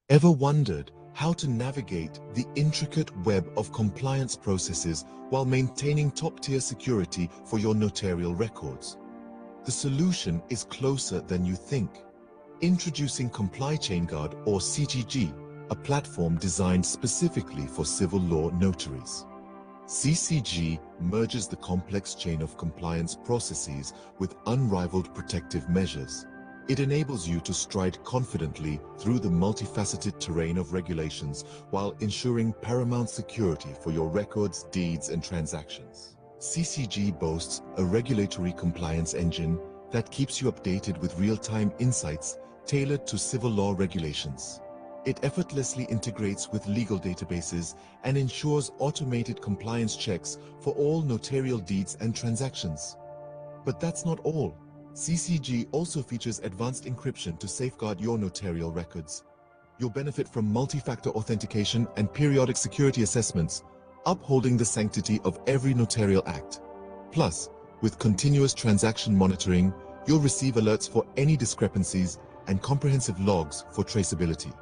Ever wondered how to navigate the intricate web of compliance processes while maintaining top-tier security for your notarial records? The solution is closer than you think. Introducing Comply Chain Guard, or CGG, a platform designed specifically for civil law notaries. CCG merges the complex chain of compliance processes with unrivaled protective measures. It enables you to stride confidently through the multifaceted terrain of regulations while ensuring paramount security for your records, deeds, and transactions. CCG boasts a regulatory compliance engine that keeps you updated with real-time insights tailored to civil law regulations. It effortlessly integrates with legal databases and ensures automated compliance checks for all notarial deeds and transactions. But that's not all. CCG also features advanced encryption to safeguard your notarial records. You'll benefit from multi-factor authentication and periodic security assessments, upholding the sanctity of every notarial act. Plus, with continuous transaction monitoring, you'll receive alerts for any discrepancies and comprehensive logs for traceability.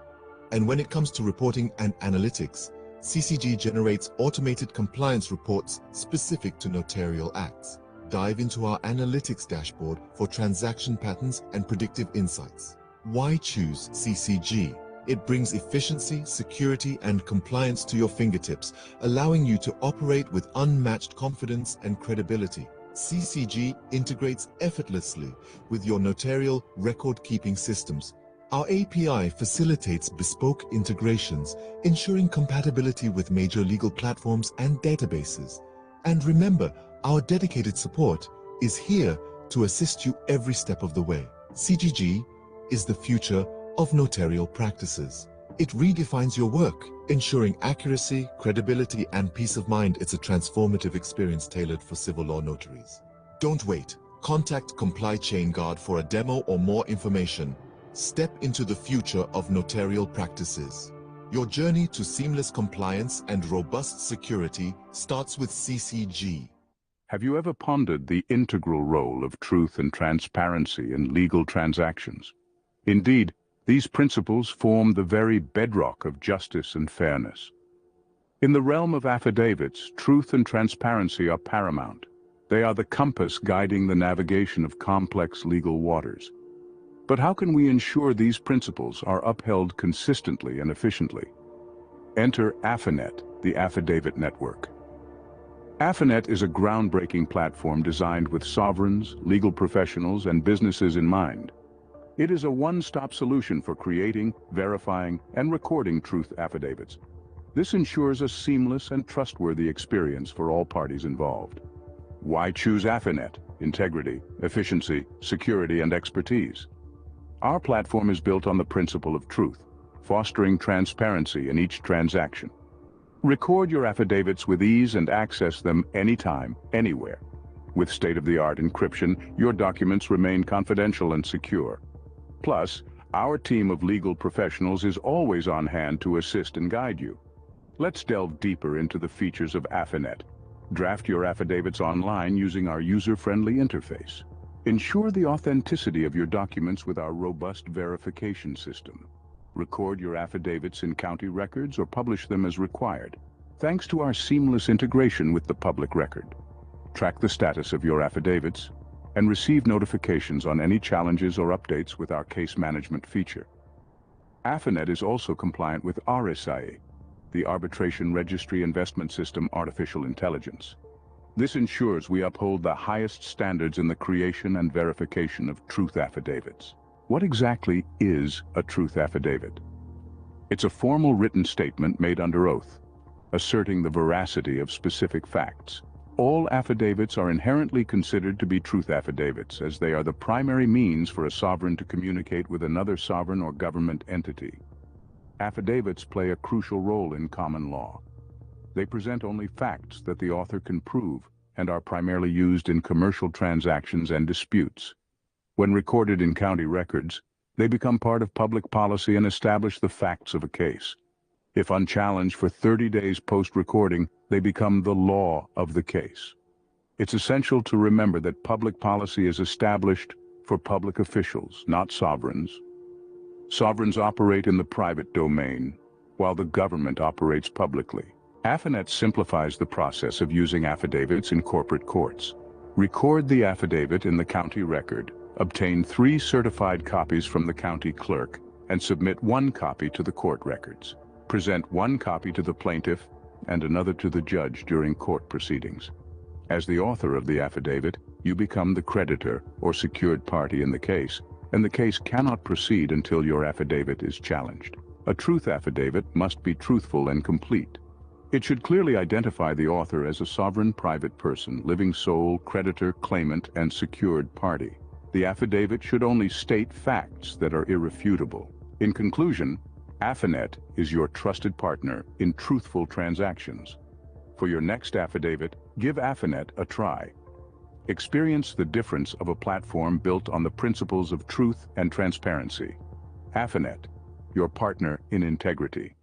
And when it comes to reporting and analytics, CCG generates automated compliance reports specific to notarial acts. Dive into our analytics dashboard for transaction patterns and predictive insights. Why choose CCG? It brings efficiency, security, and compliance to your fingertips, allowing you to operate with unmatched confidence and credibility. CCG integrates effortlessly with your notarial record-keeping systems. Our API facilitates bespoke integrations, ensuring compatibility with major legal platforms and databases. And remember, our dedicated support is here to assist you every step of the way. CGG is the future of notarial practices. It redefines your work, ensuring accuracy, credibility, and peace of mind. It's a transformative experience tailored for civil law notaries. Don't wait. Contact Comply Chain Guard for a demo or more information. Step into the future of notarial practices. Your journey to seamless compliance and robust security starts with CCG. Have you ever pondered the integral role of truth and transparency in legal transactions? Indeed, these principles form the very bedrock of justice and fairness. In the realm of affidavits, truth and transparency are paramount. They are the compass guiding the navigation of complex legal waters. But how can we ensure these principles are upheld consistently and efficiently? Enter Affinet, the affidavit network. Affinet is a groundbreaking platform designed with sovereigns, legal professionals, and businesses in mind. It is a one-stop solution for creating, verifying, and recording truth affidavits. This ensures a seamless and trustworthy experience for all parties involved. Why choose Affinet? Integrity, efficiency, security, and expertise. Our platform is built on the principle of truth, fostering transparency in each transaction. Record your affidavits with ease and access them anytime, anywhere. With state-of-the-art encryption, your documents remain confidential and secure. Plus, our team of legal professionals is always on hand to assist and guide you. Let's delve deeper into the features of Affinet. Draft your affidavits online using our user-friendly interface. Ensure the authenticity of your documents with our robust verification system. Record your affidavits in county records or publish them as required, thanks to our seamless integration with the public record. Track the status of your affidavits and receive notifications on any challenges or updates with our case management feature. Affinet is also compliant with RSIA, the Arbitration Registry Investment System Artificial Intelligence. This ensures we uphold the highest standards in the creation and verification of truth affidavits. What exactly is a truth affidavit? It's a formal written statement made under oath, asserting the veracity of specific facts. All affidavits are inherently considered to be truth affidavits, as they are the primary means for a sovereign to communicate with another sovereign or government entity. Affidavits play a crucial role in common law. They present only facts that the author can prove and are primarily used in commercial transactions and disputes. When recorded in county records, they become part of public policy and establish the facts of a case. If unchallenged for 30 days post-recording, they become the law of the case. It's essential to remember that public policy is established for public officials, not sovereigns. Sovereigns operate in the private domain, while the government operates publicly. Affinet simplifies the process of using affidavits in corporate courts. Record the affidavit in the county record, obtain 3 certified copies from the county clerk, and submit 1 copy to the court records. Present 1 copy to the plaintiff and another to the judge during court proceedings. As the author of the affidavit, you become the creditor or secured party in the case, and the case cannot proceed until your affidavit is challenged. A truth affidavit must be truthful and complete. It should clearly identify the author as a sovereign private person, living sole, creditor, claimant, and secured party. The affidavit should only state facts that are irrefutable. In conclusion, Affinet is your trusted partner in truthful transactions. For your next affidavit, give Affinet a try. Experience the difference of a platform built on the principles of truth and transparency. Affinet, your partner in integrity.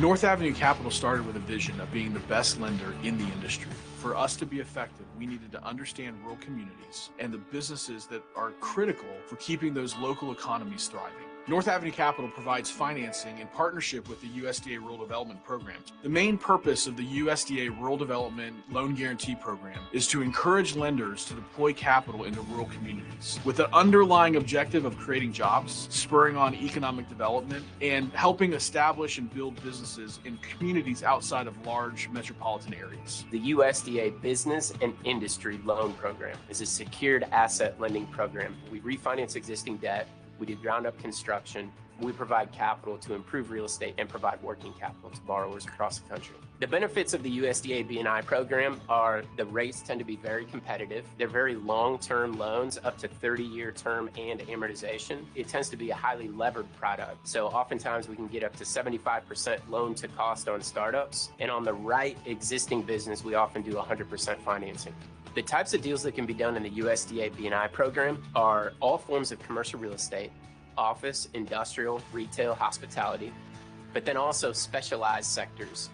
North Avenue Capital started with a vision of being the best lender in the industry. For us to be effective, we needed to understand rural communities and the businesses that are critical for keeping those local economies thriving. North Avenue Capital provides financing in partnership with the USDA Rural Development Program. The main purpose of the USDA Rural Development Loan Guarantee Program is to encourage lenders to deploy capital into rural communities with the underlying objective of creating jobs, spurring on economic development, and helping establish and build businesses in communities outside of large metropolitan areas. The USDA Business and Industry Loan Program is a secured asset lending program. We refinance existing debt. We do ground-up construction. We provide capital to improve real estate and provide working capital to borrowers across the country. The benefits of the USDA B&I program are the rates tend to be very competitive. They're very long-term loans, up to 30-year term and amortization. It tends to be a highly levered product. So oftentimes we can get up to 75% loan to cost on startups. And on the right existing business, we often do 100% financing. The types of deals that can be done in the USDA B&I program are all forms of commercial real estate, office, industrial, retail, hospitality, but then also specialized sectors,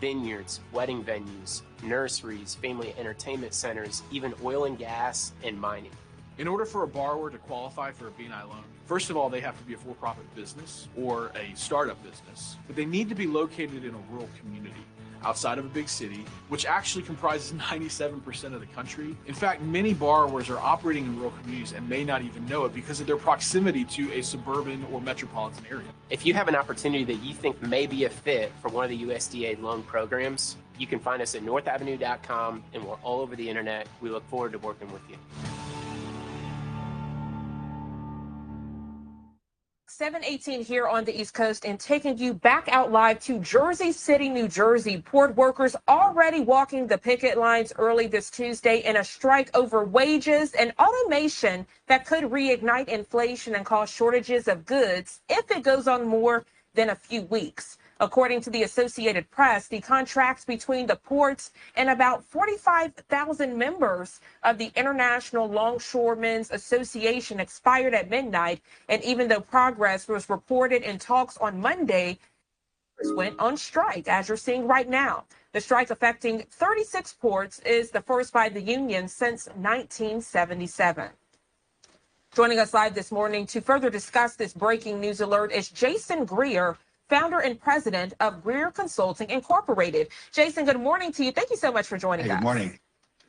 vineyards, wedding venues, nurseries, family entertainment centers, even oil and gas and mining. In order for a borrower to qualify for a B&I loan, first of all, they have to be a for-profit business or a startup business, but they need to be located in a rural community outside of a big city, which actually comprises 97% of the country. In fact, many borrowers are operating in rural communities and may not even know it because of their proximity to a suburban or metropolitan area. If you have an opportunity that you think may be a fit for one of the USDA loan programs, you can find us at northavenue.com, and we're all over the internet. We look forward to working with you. 7:18 here on the East Coast, and taking you back out live to Jersey City, New Jersey. Port workers already walking the picket lines early this Tuesday in a strike over wages and automation that could reignite inflation and cause shortages of goods if it goes on more than a few weeks. According to the Associated Press, the contracts between the ports and about 45,000 members of the International Longshoremen's Association expired at midnight, and even though progress was reported in talks on Monday, went on strike, as you're seeing right now. The strike affecting 36 ports is the first by the union since 1977. Joining us live this morning to further discuss this breaking news alert is Jason Greer, founder and president of Greer Consulting Incorporated. Jason, good morning to you. Thank you so much for joining us. Good morning.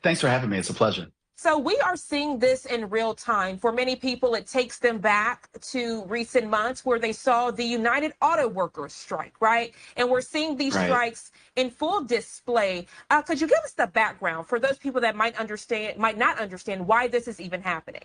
Thanks for having me. It's a pleasure. So we are seeing this in real time. For many people, it takes them back to recent months where they saw the United Auto Workers strike, right? And we're seeing these strikes in full display. Could you give us the background for those people that might not understand why this is even happening?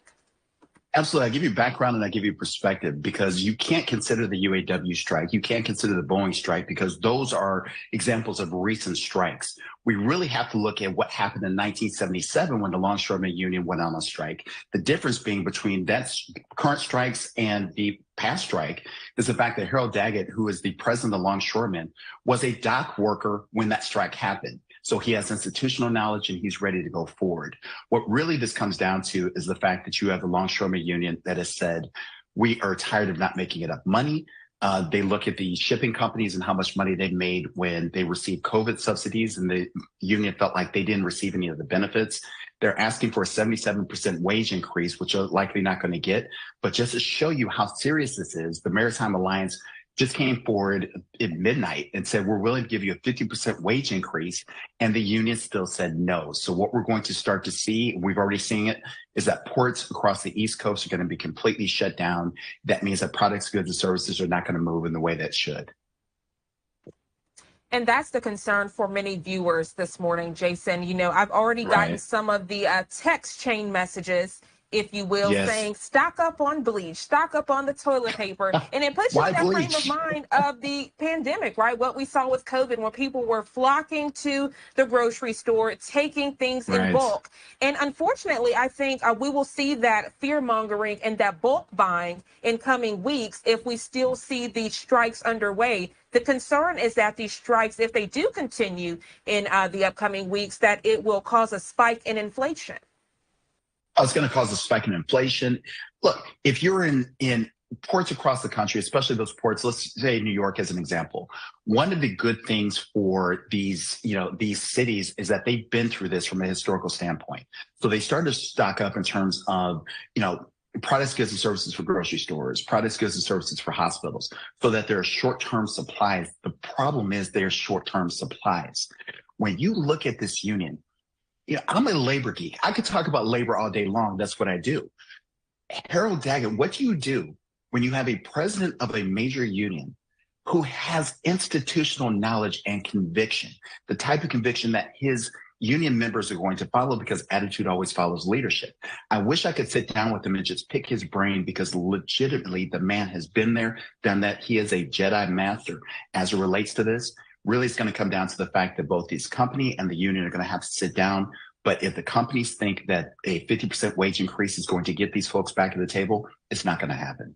Absolutely. I give you background and I give you perspective, because you can't consider the UAW strike. You can't consider the Boeing strike, because those are examples of recent strikes. We really have to look at what happened in 1977 when the Longshoremen Union went on a strike. The difference being between that current strikes and the past strike is the fact that Harold Daggett, who is the president of the Longshoremen, was a dock worker when that strike happened. So he has institutional knowledge and he's ready to go forward. What really this comes down to is the fact that you have the Longshoremen Union that has said, we are tired of not making enough money. They look at the shipping companies and how much money they made when they received COVID subsidies, and the union felt like they didn't receive any of the benefits. They're asking for a 77% wage increase, which they're likely not going to get. But just to show you how serious this is, the Maritime Alliance just came forward at midnight and said, we're willing to give you a 50% wage increase. And the union still said no. So what we're going to start to see, we've already seen it, is that ports across the East Coast are going to be completely shut down. That means that products, goods, and services are not going to move in the way that should. And that's the concern for many viewers this morning, Jason. You know, I've already gotten some of the text chain messages, if you will, saying stock up on bleach, stock up on the toilet paper. And it puts you in that frame of mind of the pandemic, right? What we saw with COVID, when people were flocking to the grocery store, taking things in bulk. And unfortunately, I think we will see that fear mongering and that bulk buying in coming weeks if we still see these strikes underway. The concern is that these strikes, if they do continue in the upcoming weeks, that it will cause a spike in inflation. It's going to cause a spike in inflation. Look, if you're in ports across the country, especially those ports, let's say New York as an example, one of the good things for these cities is that they've been through this from a historical standpoint. So they started to stock up in terms of, products, goods, and services for grocery stores, products, goods, and services for hospitals, so that there are short-term supplies. The problem is there's short-term supplies. When you look at this union, I'm a labor geek. I could talk about labor all day long. That's what I do. Harold Daggett, what do you do when you have a president of a major union who has institutional knowledge and conviction, the type of conviction that his union members are going to follow, because attitude always follows leadership? I wish I could sit down with him and just pick his brain, because legitimately the man has been there, done that. He is a Jedi master as it relates to this. Really, it's going to come down to the fact that both this company and the union are going to have to sit down. But if the companies think that a 50% wage increase is going to get these folks back at the table, it's not going to happen.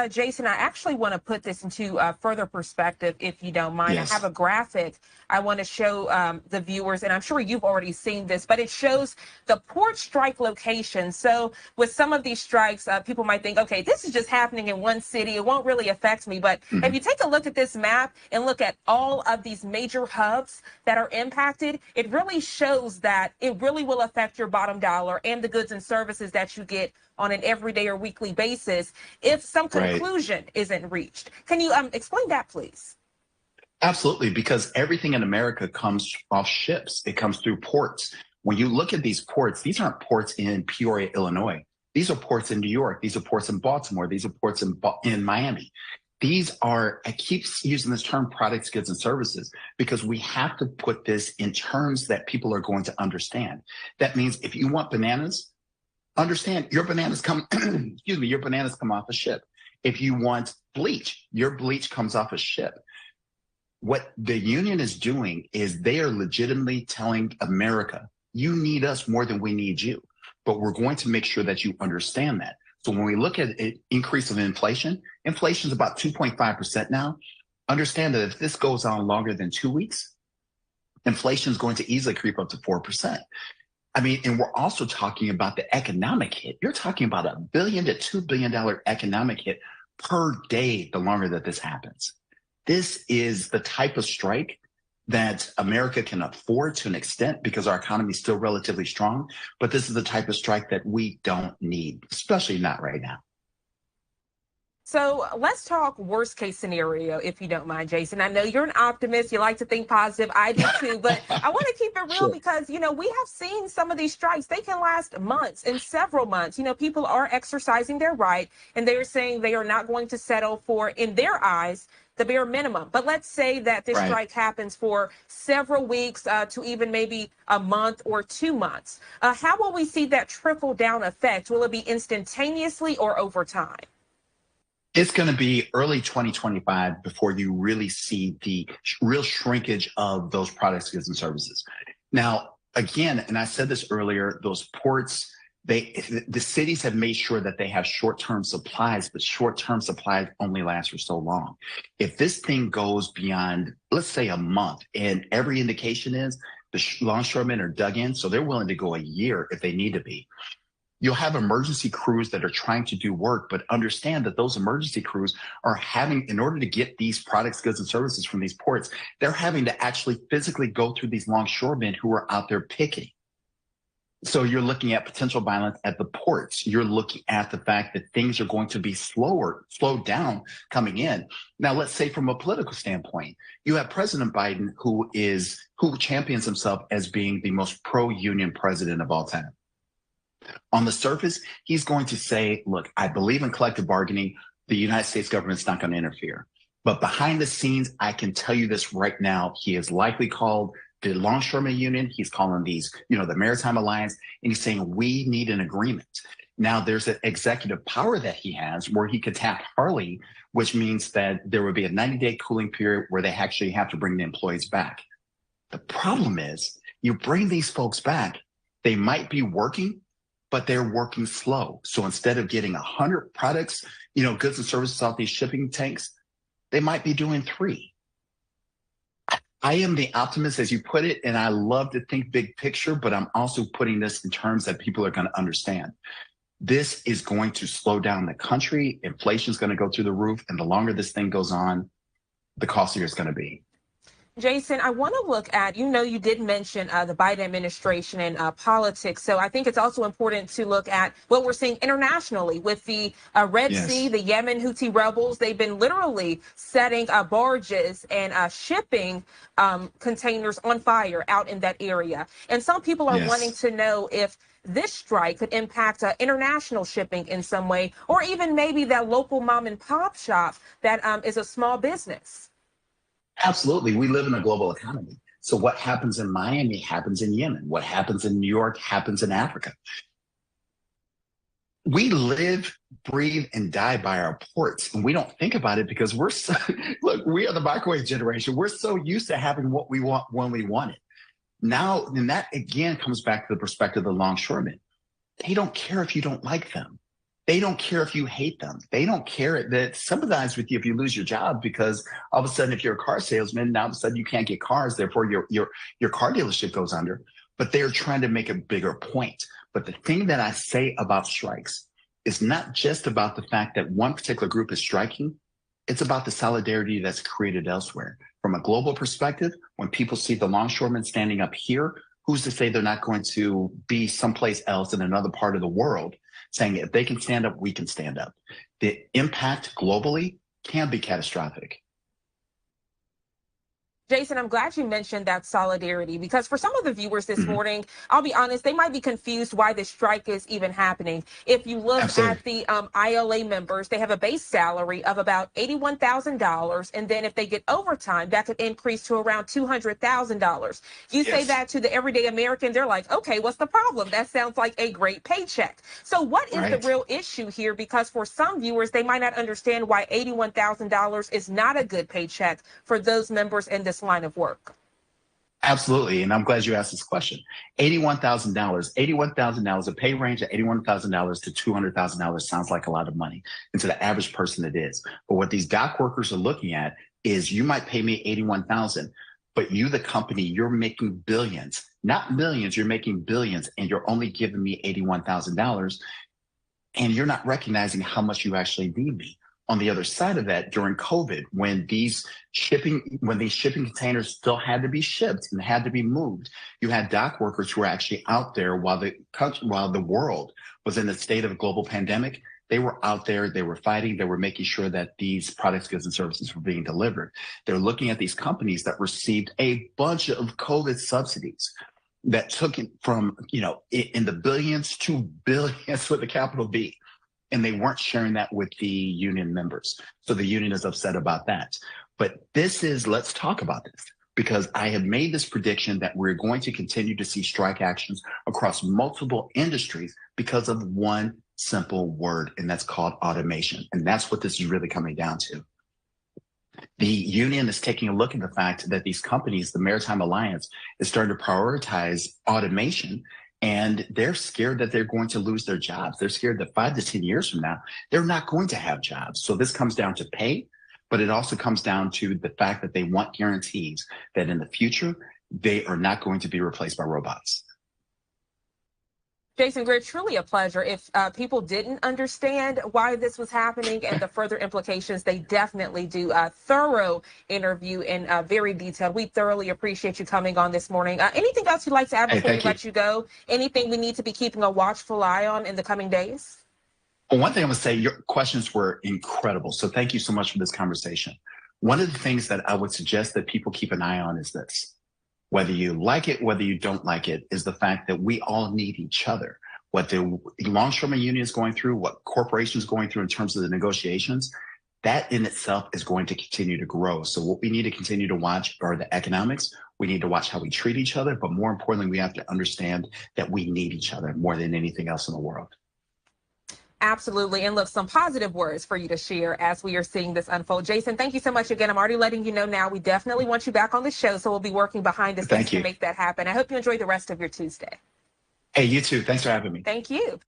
Jason, I actually want to put this into further perspective, if you don't mind. Yes. I have a graphic I want to show the viewers, and I'm sure you've already seen this, but it shows the port strike location. So with some of these strikes, people might think, okay, this is just happening in one city. It won't really affect me. But if you take a look at this map and look at all of these major hubs that are impacted, it really shows that it really will affect your bottom dollar and the goods and services that you get on an everyday or weekly basis if some conclusion isn't reached. Can you explain that, please? Absolutely, because everything in America comes off ships. It comes through ports. When you look at these ports, these aren't ports in Peoria, Illinois. These are ports in New York. These are ports in Baltimore. These are ports in Miami. These are, I keep using this term, products, goods, and services, because we have to put this in terms that people are going to understand. That means if you want bananas, understand your bananas come, your bananas come off a ship. If you want bleach, your bleach comes off a ship. What the union is doing is they are legitimately telling America, you need us more than we need you, but we're going to make sure that you understand that. So when we look at an increase of inflation, inflation is about 2.5% now. Understand that if this goes on longer than 2 weeks, inflation is going to easily creep up to 4%. I mean, and we're also talking about the economic hit. You're talking about $1 billion to $2 billion economic hit per day the longer that this happens. This is the type of strike that America can afford to an extent because our economy is still relatively strong. But this is the type of strike that we don't need, especially not right now. So let's talk worst case scenario, if you don't mind, Jason. I know you're an optimist. You like to think positive. I do too. But I want to keep it real because, you know, we have seen some of these strikes. They can last months and several months. You know, people are exercising their right and they're saying they are not going to settle for, in their eyes, the bare minimum. But let's say that this strike happens for several weeks to even maybe a month or 2 months. How will we see that trickle down effect? Will it be instantaneously or over time? It's going to be early 2025 before you really see the real shrinkage of those products, goods, and services. Now, again, and I said this earlier, those ports, the cities have made sure that they have short-term supplies, but short-term supplies only last for so long. If this thing goes beyond, let's say, a month, and every indication is the longshoremen are dug in, so they're willing to go a year if they need to be. You'll have emergency crews that are trying to do work, but understand that those emergency crews are having, in order to get these products, goods, and services from these ports, they're having to actually physically go through these longshoremen who are out there picking. So you're looking at potential violence at the ports. You're looking at the fact that things are going to be slowed down coming in. Now, let's say from a political standpoint, you have President Biden, who champions himself as being the most pro-union president of all time. On the surface, he's going to say, look, I believe in collective bargaining. The United States government's not going to interfere. But behind the scenes, I can tell you this right now, he has likely called the Longshoremen Union. He's calling these, the Maritime Alliance, and he's saying we need an agreement. Now, there's an executive power that he has where he could tap Harley, which means that there would be a 90-day cooling period where they actually have to bring the employees back. The problem is you bring these folks back, they might be working, but they're working slow. So instead of getting 100 products, goods and services off these shipping tanks, they might be doing 3. I am the optimist, as you put it, and I love to think big picture, but I'm also putting this in terms that people are going to understand. This is going to slow down the country. Inflation is going to go through the roof, and the longer this thing goes on, the costlier it's going to be. Jason, I want to look at, you did mention the Biden administration and politics. So I think it's also important to look at what we're seeing internationally with the Red Sea, the Yemen Houthi rebels. They've been literally setting barges and shipping containers on fire out in that area. And some people are wanting to know if this strike could impact international shipping in some way, or even maybe that local mom and pop shop that is a small business. Absolutely. We live in a global economy. So what happens in Miami happens in Yemen. What happens in New York happens in Africa. We live, breathe, and die by our ports. And we don't think about it because we are the microwave generation. We're so used to having what we want when we want it. Now, and that again comes back to the perspective of the longshoremen. They don't care if you don't like them. They don't care if you hate them. They don't care that sympathize with you if you lose your job, because all of a sudden, if you're a car salesman, now all of a sudden you can't get cars. Therefore, your car dealership goes under. But they're trying to make a bigger point. But the thing that I say about strikes is not just about the fact that one particular group is striking. It's about the solidarity that's created elsewhere. From a global perspective, when people see the longshoremen standing up here, who's to say they're not going to be someplace else in another part of the world, saying if they can stand up, we can stand up. The impact globally can be catastrophic. Jason, I'm glad you mentioned that solidarity, because for some of the viewers this morning, I'll be honest, they might be confused why this strike is even happening. If you look at the ILA members, they have a base salary of about $81,000. And then if they get overtime, that could increase to around $200,000. You say that to the everyday American, they're like, okay, what's the problem? That sounds like a great paycheck. So what is the real issue here? Because for some viewers, they might not understand why $81,000 is not a good paycheck for those members in this line of work. Absolutely. And I'm glad you asked this question. $81,000, a pay range of $81,000 to $200,000 sounds like a lot of money. And to the average person it is. But what these dock workers are looking at is, you might pay me $81,000, but you, the company, you're making billions, not millions, you're making billions, and you're only giving me $81,000, and you're not recognizing how much you actually need me. On the other side of that, during COVID, when these shipping containers still had to be shipped and had to be moved, you had dock workers who were actually out there while the world was in a state of a global pandemic. They were out there, they were fighting, they were making sure that these products, goods, and services were being delivered. They're looking at these companies that received a bunch of COVID subsidies that took it from, in the billions to billions with a capital B. And they weren't sharing that with the union members. So the union is upset about that. But let's talk about this, because I have made this prediction that we're going to continue to see strike actions across multiple industries because of one simple word, and that's called automation. And that's what this is really coming down to. The union is taking a look at the fact that these companies, the Maritime Alliance, is starting to prioritize automation. And they're scared that they're going to lose their jobs. They're scared that 5 to 10 years from now, they're not going to have jobs. So this comes down to pay, but it also comes down to the fact that they want guarantees that in the future, they are not going to be replaced by robots. Jason Greer, truly a pleasure. If people didn't understand why this was happening and the further implications, they definitely do a thorough interview and very detailed. We thoroughly appreciate you coming on this morning. Anything else you'd like to add before we let you go? Anything we need to be keeping a watchful eye on in the coming days? Well, one thing I'm going to say, your questions were incredible. So thank you so much for this conversation. One of the things that I would suggest that people keep an eye on is this. Whether you like it, whether you don't like it, is the fact that we all need each other. What the longshoreman union is going through, what corporations going through in terms of the negotiations, that in itself is going to continue to grow. So what we need to continue to watch are the economics. We need to watch how we treat each other. But more importantly, we have to understand that we need each other more than anything else in the world. Absolutely. And look, some positive words for you to share as we are seeing this unfold. Jason, thank you so much again. I'm already letting you know now, we definitely want you back on the show. So we'll be working behind the scenes to make that happen. I hope you enjoy the rest of your Tuesday. Hey, you too. Thanks for having me. Thank you.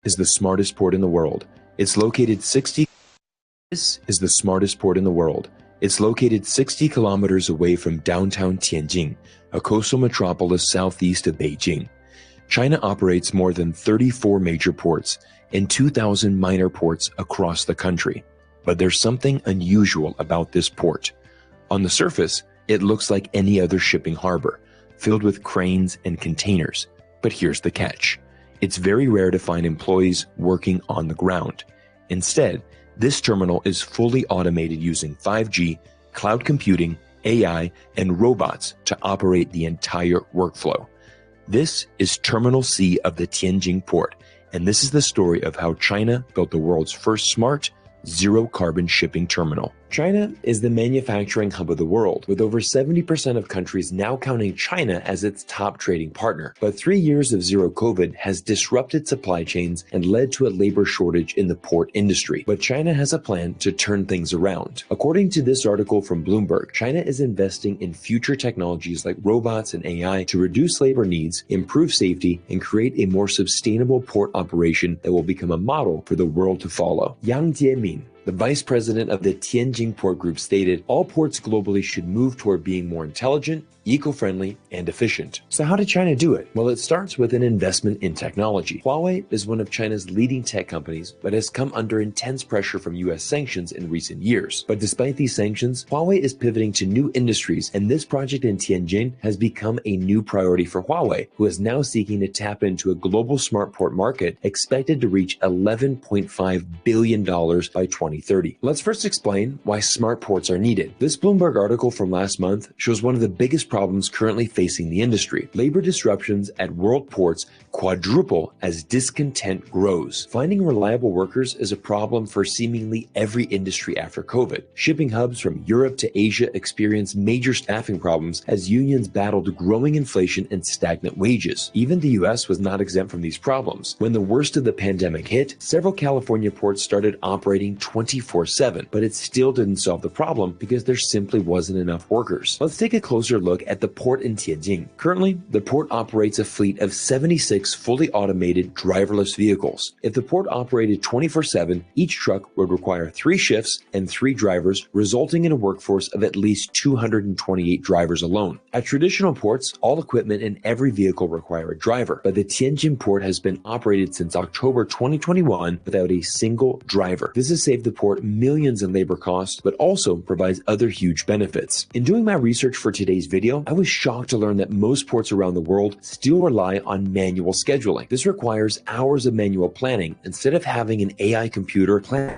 Is the smartest port in the world. It's located 60 kilometers away from downtown Tianjin, a coastal metropolis southeast of Beijing. China operates more than 34 major ports and 2,000 minor ports across the country. But there's something unusual about this port. On the surface, it looks like any other shipping harbor, filled with cranes and containers. But here's the catch. It's very rare to find employees working on the ground. Instead, this terminal is fully automated using 5G, cloud computing, AI, and robots to operate the entire workflow. This is Terminal C of the Tianjin port, and this is the story of how China built the world's first smart, zero-carbon shipping terminal. China is the manufacturing hub of the world, with over 70% of countries now counting China as its top trading partner. But 3 years of zero COVID has disrupted supply chains and led to a labor shortage in the port industry. But China has a plan to turn things around. According to this article from Bloomberg, China is investing in future technologies like robots and AI to reduce labor needs, improve safety, and create a more sustainable port operation that will become a model for the world to follow. Yang Jiemin, the vice president of the Tianjin Port Group, stated all ports globally should move toward being more intelligent, eco-friendly, and efficient. So how did China do it? Well, it starts with an investment in technology. Huawei is one of China's leading tech companies, but has come under intense pressure from US sanctions in recent years. But despite these sanctions, Huawei is pivoting to new industries, and this project in Tianjin has become a new priority for Huawei, who is now seeking to tap into a global smart port market expected to reach $11.5 billion by 2030. Let's first explain why smart ports are needed. This Bloomberg article from last month shows one of the biggest problems currently facing the industry. Labor disruptions at world ports quadruple as discontent grows. Finding reliable workers is a problem for seemingly every industry after COVID. Shipping hubs from Europe to Asia experience major staffing problems as unions battled growing inflation and stagnant wages. Even the US was not exempt from these problems. When the worst of the pandemic hit, several California ports started operating 24/7, but it still didn't solve the problem because there simply wasn't enough workers. Let's take a closer look at the port in Tianjin. Currently, the port operates a fleet of 76 fully automated driverless vehicles. If the port operated 24/7, each truck would require 3 shifts and 3 drivers, resulting in a workforce of at least 228 drivers alone. At traditional ports, all equipment in every vehicle require a driver, but the Tianjin port has been operated since October 2021 without a single driver. This has saved the port millions in labor costs, but also provides other huge benefits. In doing my research for today's video, I was shocked to learn that most ports around the world still rely on manual scheduling. This requires hours of manual planning instead of having an AI computer plan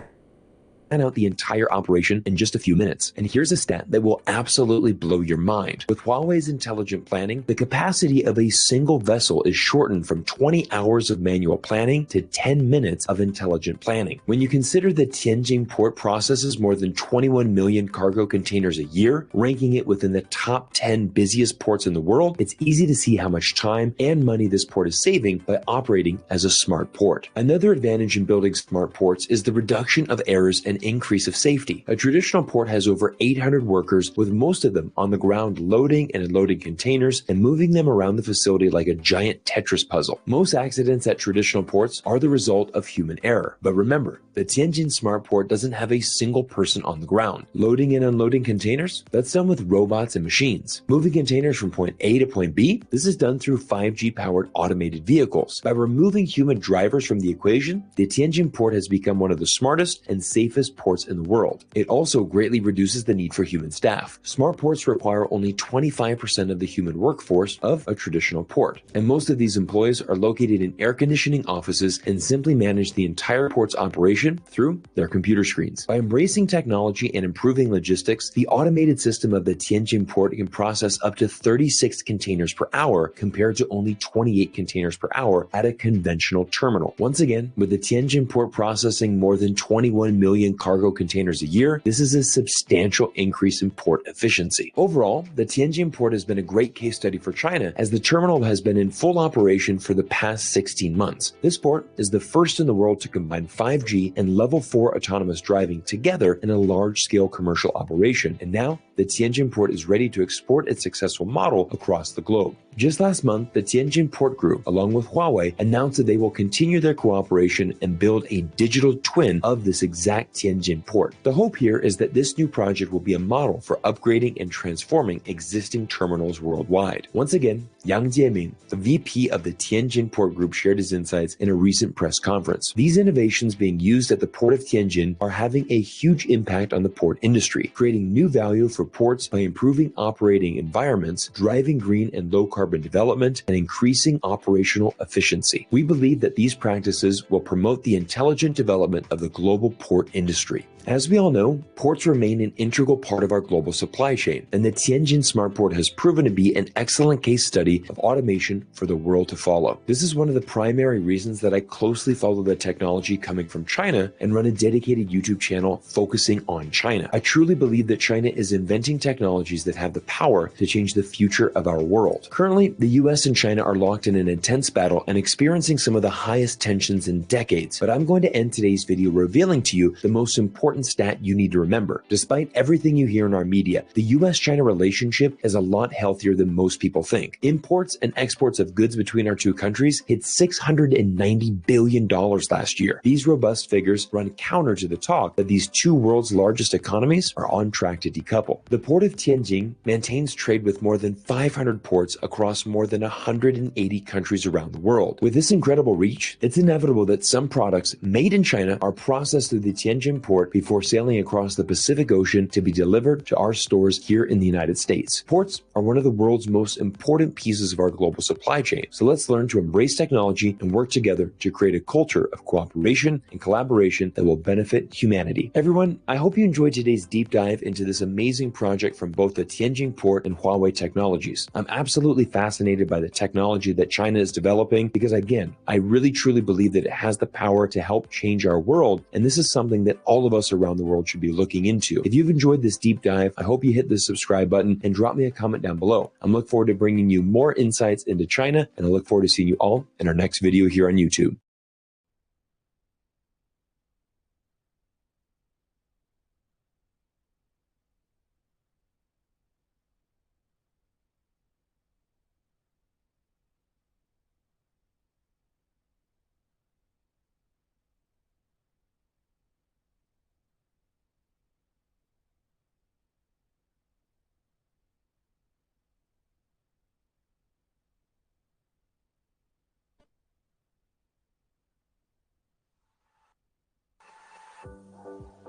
out the entire operation in just a few minutes. And here's a stat that will absolutely blow your mind. With Huawei's intelligent planning, the capacity of a single vessel is shortened from 20 hours of manual planning to 10 minutes of intelligent planning. When you consider that Tianjin port processes more than 21 million cargo containers a year, ranking it within the top 10 busiest ports in the world, it's easy to see how much time and money this port is saving by operating as a smart port. Another advantage in building smart ports is the reduction of errors and increase of safety. A traditional port has over 800 workers, with most of them on the ground loading and unloading containers and moving them around the facility like a giant Tetris puzzle. Most accidents at traditional ports are the result of human error. But remember, the Tianjin Smart Port doesn't have a single person on the ground. Loading and unloading containers? That's done with robots and machines. Moving containers from point A to point B? This is done through 5G-powered automated vehicles. By removing human drivers from the equation, the Tianjin port has become one of the smartest and safest ports in the world. It also greatly reduces the need for human staff. Smart ports require only 25% of the human workforce of a traditional port, and most of these employees are located in air conditioning offices and simply manage the entire port's operation through their computer screens. By embracing technology and improving logistics, the automated system of the Tianjin port can process up to 36 containers per hour compared to only 28 containers per hour at a conventional terminal. Once again, with the Tianjin port processing more than 21 million cargo containers a year, this is a substantial increase in port efficiency. Overall, the Tianjin port has been a great case study for China, as the terminal has been in full operation for the past 16 months. This port is the first in the world to combine 5G and level 4 autonomous driving together in a large-scale commercial operation, and now the Tianjin port is ready to export its successful model across the globe. Just last month, the Tianjin Port Group, along with Huawei, announced that they will continue their cooperation and build a digital twin of this exact Tianjin port. The hope here is that this new project will be a model for upgrading and transforming existing terminals worldwide. Once again, Yang Jieming, the VP of the Tianjin Port Group, shared his insights in a recent press conference. These innovations being used at the port of Tianjin are having a huge impact on the port industry, creating new value for ports by improving operating environments, driving green and low-carbon development, and increasing operational efficiency. We believe that these practices will promote the intelligent development of the global port industry. As we all know, ports remain an integral part of our global supply chain, and the Tianjin Smart Port has proven to be an excellent case study of automation for the world to follow. This is one of the primary reasons that I closely follow the technology coming from China and run a dedicated YouTube channel focusing on China. I truly believe that China is inventing technologies that have the power to change the future of our world. Currently, the US and China are locked in an intense battle and experiencing some of the highest tensions in decades, but I'm going to end today's video revealing to you the most important stat you need to remember. Despite everything you hear in our media, the US-China relationship is a lot healthier than most people think. Imports and exports of goods between our two countries hit $690 billion last year. These robust figures run counter to the talk that these two world's largest economies are on track to decouple. The port of Tianjin maintains trade with more than 500 ports across more than 180 countries around the world. With this incredible reach, it's inevitable that some products made in China are processed through the Tianjin port before sailing across the Pacific Ocean to be delivered to our stores here in the United States. Ports are one of the world's most important pieces of our global supply chain, so let's learn to embrace technology and work together to create a culture of cooperation and collaboration that will benefit humanity. Everyone, I hope you enjoyed today's deep dive into this amazing project from both the Tianjin port and Huawei Technologies. I'm absolutely fascinated by the technology that China is developing because, again, I really truly believe that it has the power to help change our world, and this is something that all of us around the world should be looking into. If you've enjoyed this deep dive, I hope you hit the subscribe button and drop me a comment down below. I'm looking forward to bringing you more insights into China, and I look forward to seeing you all in our next video here on YouTube.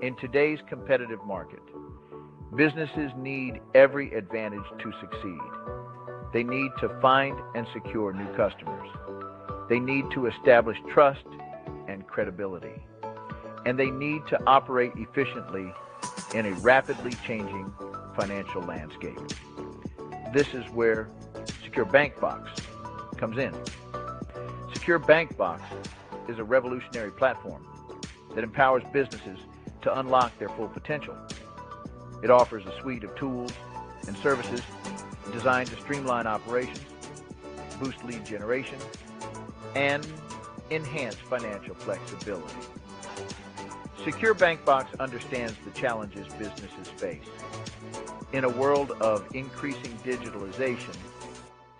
In today's competitive market, businesses need every advantage to succeed. They need to find and secure new customers. They need to establish trust and credibility. And they need to operate efficiently in a rapidly changing financial landscape. This is where SecureBankBox comes in. SecureBankBox is a revolutionary platform that empowers businesses to unlock their full potential. It offers a suite of tools and services designed to streamline operations, boost lead generation, and enhance financial flexibility. SecureBankBox understands the challenges businesses face. In a world of increasing digitalization,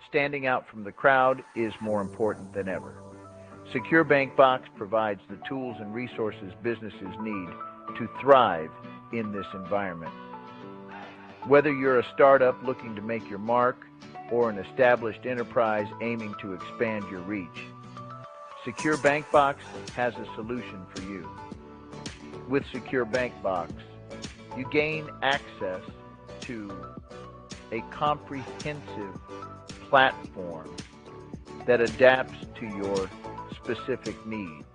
standing out from the crowd is more important than ever. SecureBankBox provides the tools and resources businesses need to thrive in this environment. Whether you're a startup looking to make your mark or an established enterprise aiming to expand your reach, SecureBankBox has a solution for you. With SecureBankBox, you gain access to a comprehensive platform that adapts to your specific needs.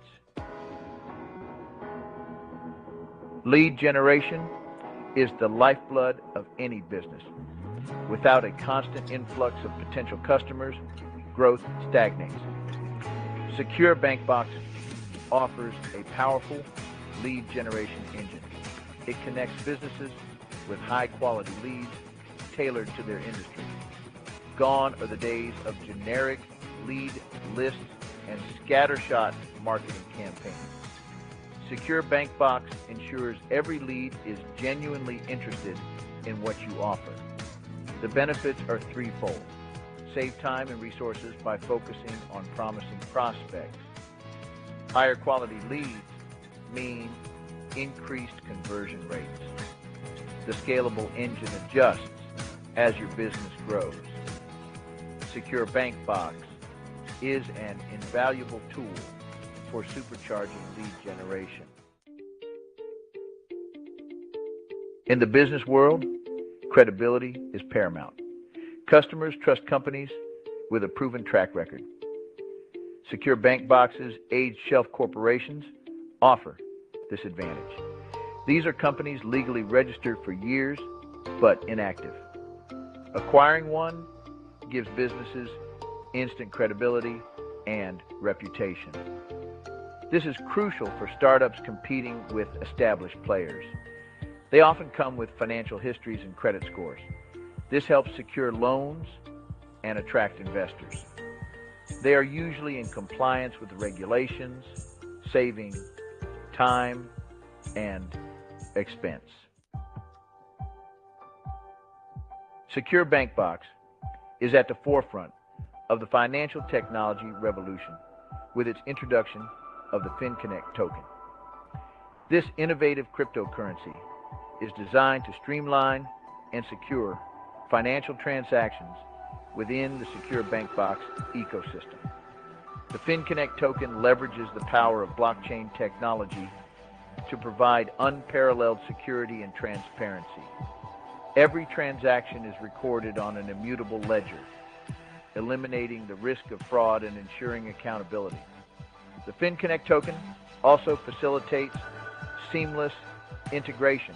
Lead generation is the lifeblood of any business. Without a constant influx of potential customers, growth stagnates. SecureBankBox offers a powerful lead generation engine. It connects businesses with high-quality leads tailored to their industry. Gone are the days of generic lead lists and scattershot marketing campaigns. SecureBankBox ensures every lead is genuinely interested in what you offer. The benefits are threefold. Save time and resources by focusing on promising prospects. Higher quality leads mean increased conversion rates. The scalable engine adjusts as your business grows. SecureBankBox is an invaluable tool for supercharging lead generation. In the business world, credibility is paramount. Customers trust companies with a proven track record. SecureBankBox's aged shelf corporations offer this advantage. These are companies legally registered for years, but inactive. Acquiring one gives businesses instant credibility and reputation. This is crucial for startups competing with established players. They often come with financial histories and credit scores. This helps secure loans and attract investors. They are usually in compliance with the regulations, saving time and expense. SecureBankBox is at the forefront of the financial technology revolution with its introduction of the FinConnect token. This innovative cryptocurrency is designed to streamline and secure financial transactions within the SecureBankBox ecosystem. The FinConnect token leverages the power of blockchain technology to provide unparalleled security and transparency. Every transaction is recorded on an immutable ledger, eliminating the risk of fraud and ensuring accountability. The FinConnect token also facilitates seamless integration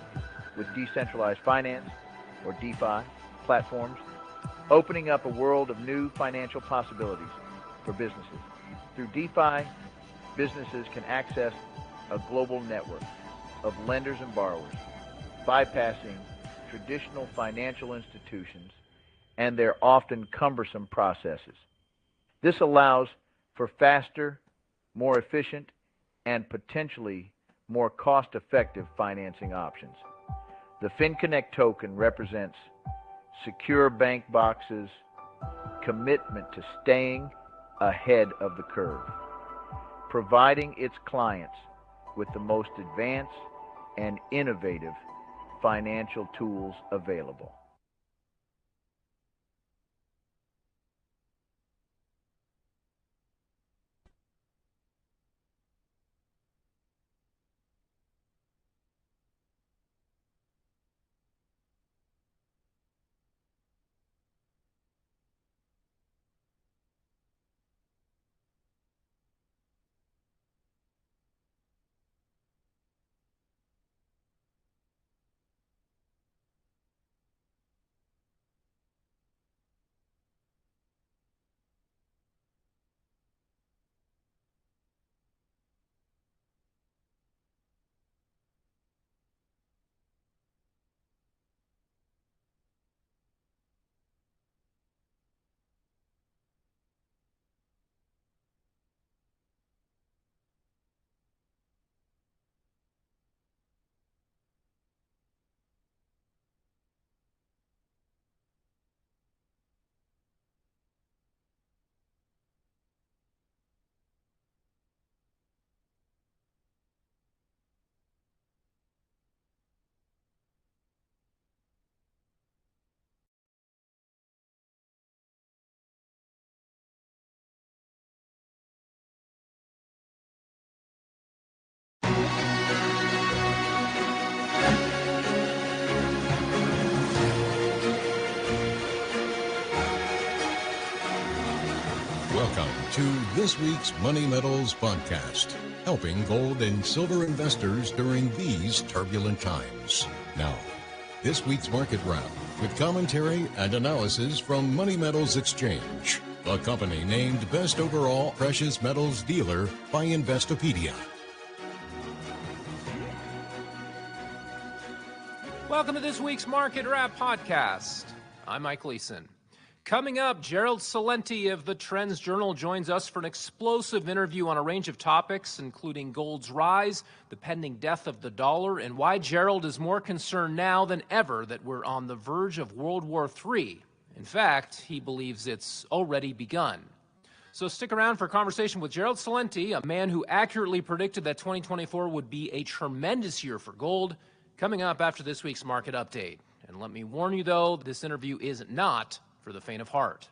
with decentralized finance, or DeFi, platforms, opening up a world of new financial possibilities for businesses. Through DeFi, businesses can access a global network of lenders and borrowers, bypassing traditional financial institutions and their often cumbersome processes. This allows for faster, more efficient, and potentially more cost-effective financing options. The FinConnect token represents SecureBankBox's commitment to staying ahead of the curve, providing its clients with the most advanced and innovative financial tools available. Welcome to this week's Money Metals podcast, helping gold and silver investors during these turbulent times. Now, this week's market wrap with commentary and analysis from Money Metals Exchange, the company named Best Overall Precious Metals Dealer by Investopedia. Welcome to this week's Market Wrap podcast. I'm Mike Leeson. Coming up, Gerald Celente of the Trends Journal joins us for an explosive interview on a range of topics, including gold's rise, the pending death of the dollar, and why Gerald is more concerned now than ever that we're on the verge of World War III. In fact, he believes it's already begun. So stick around for a conversation with Gerald Celente, a man who accurately predicted that 2024 would be a tremendous year for gold, coming up after this week's market update. And let me warn you, though, this interview is not for the faint of heart.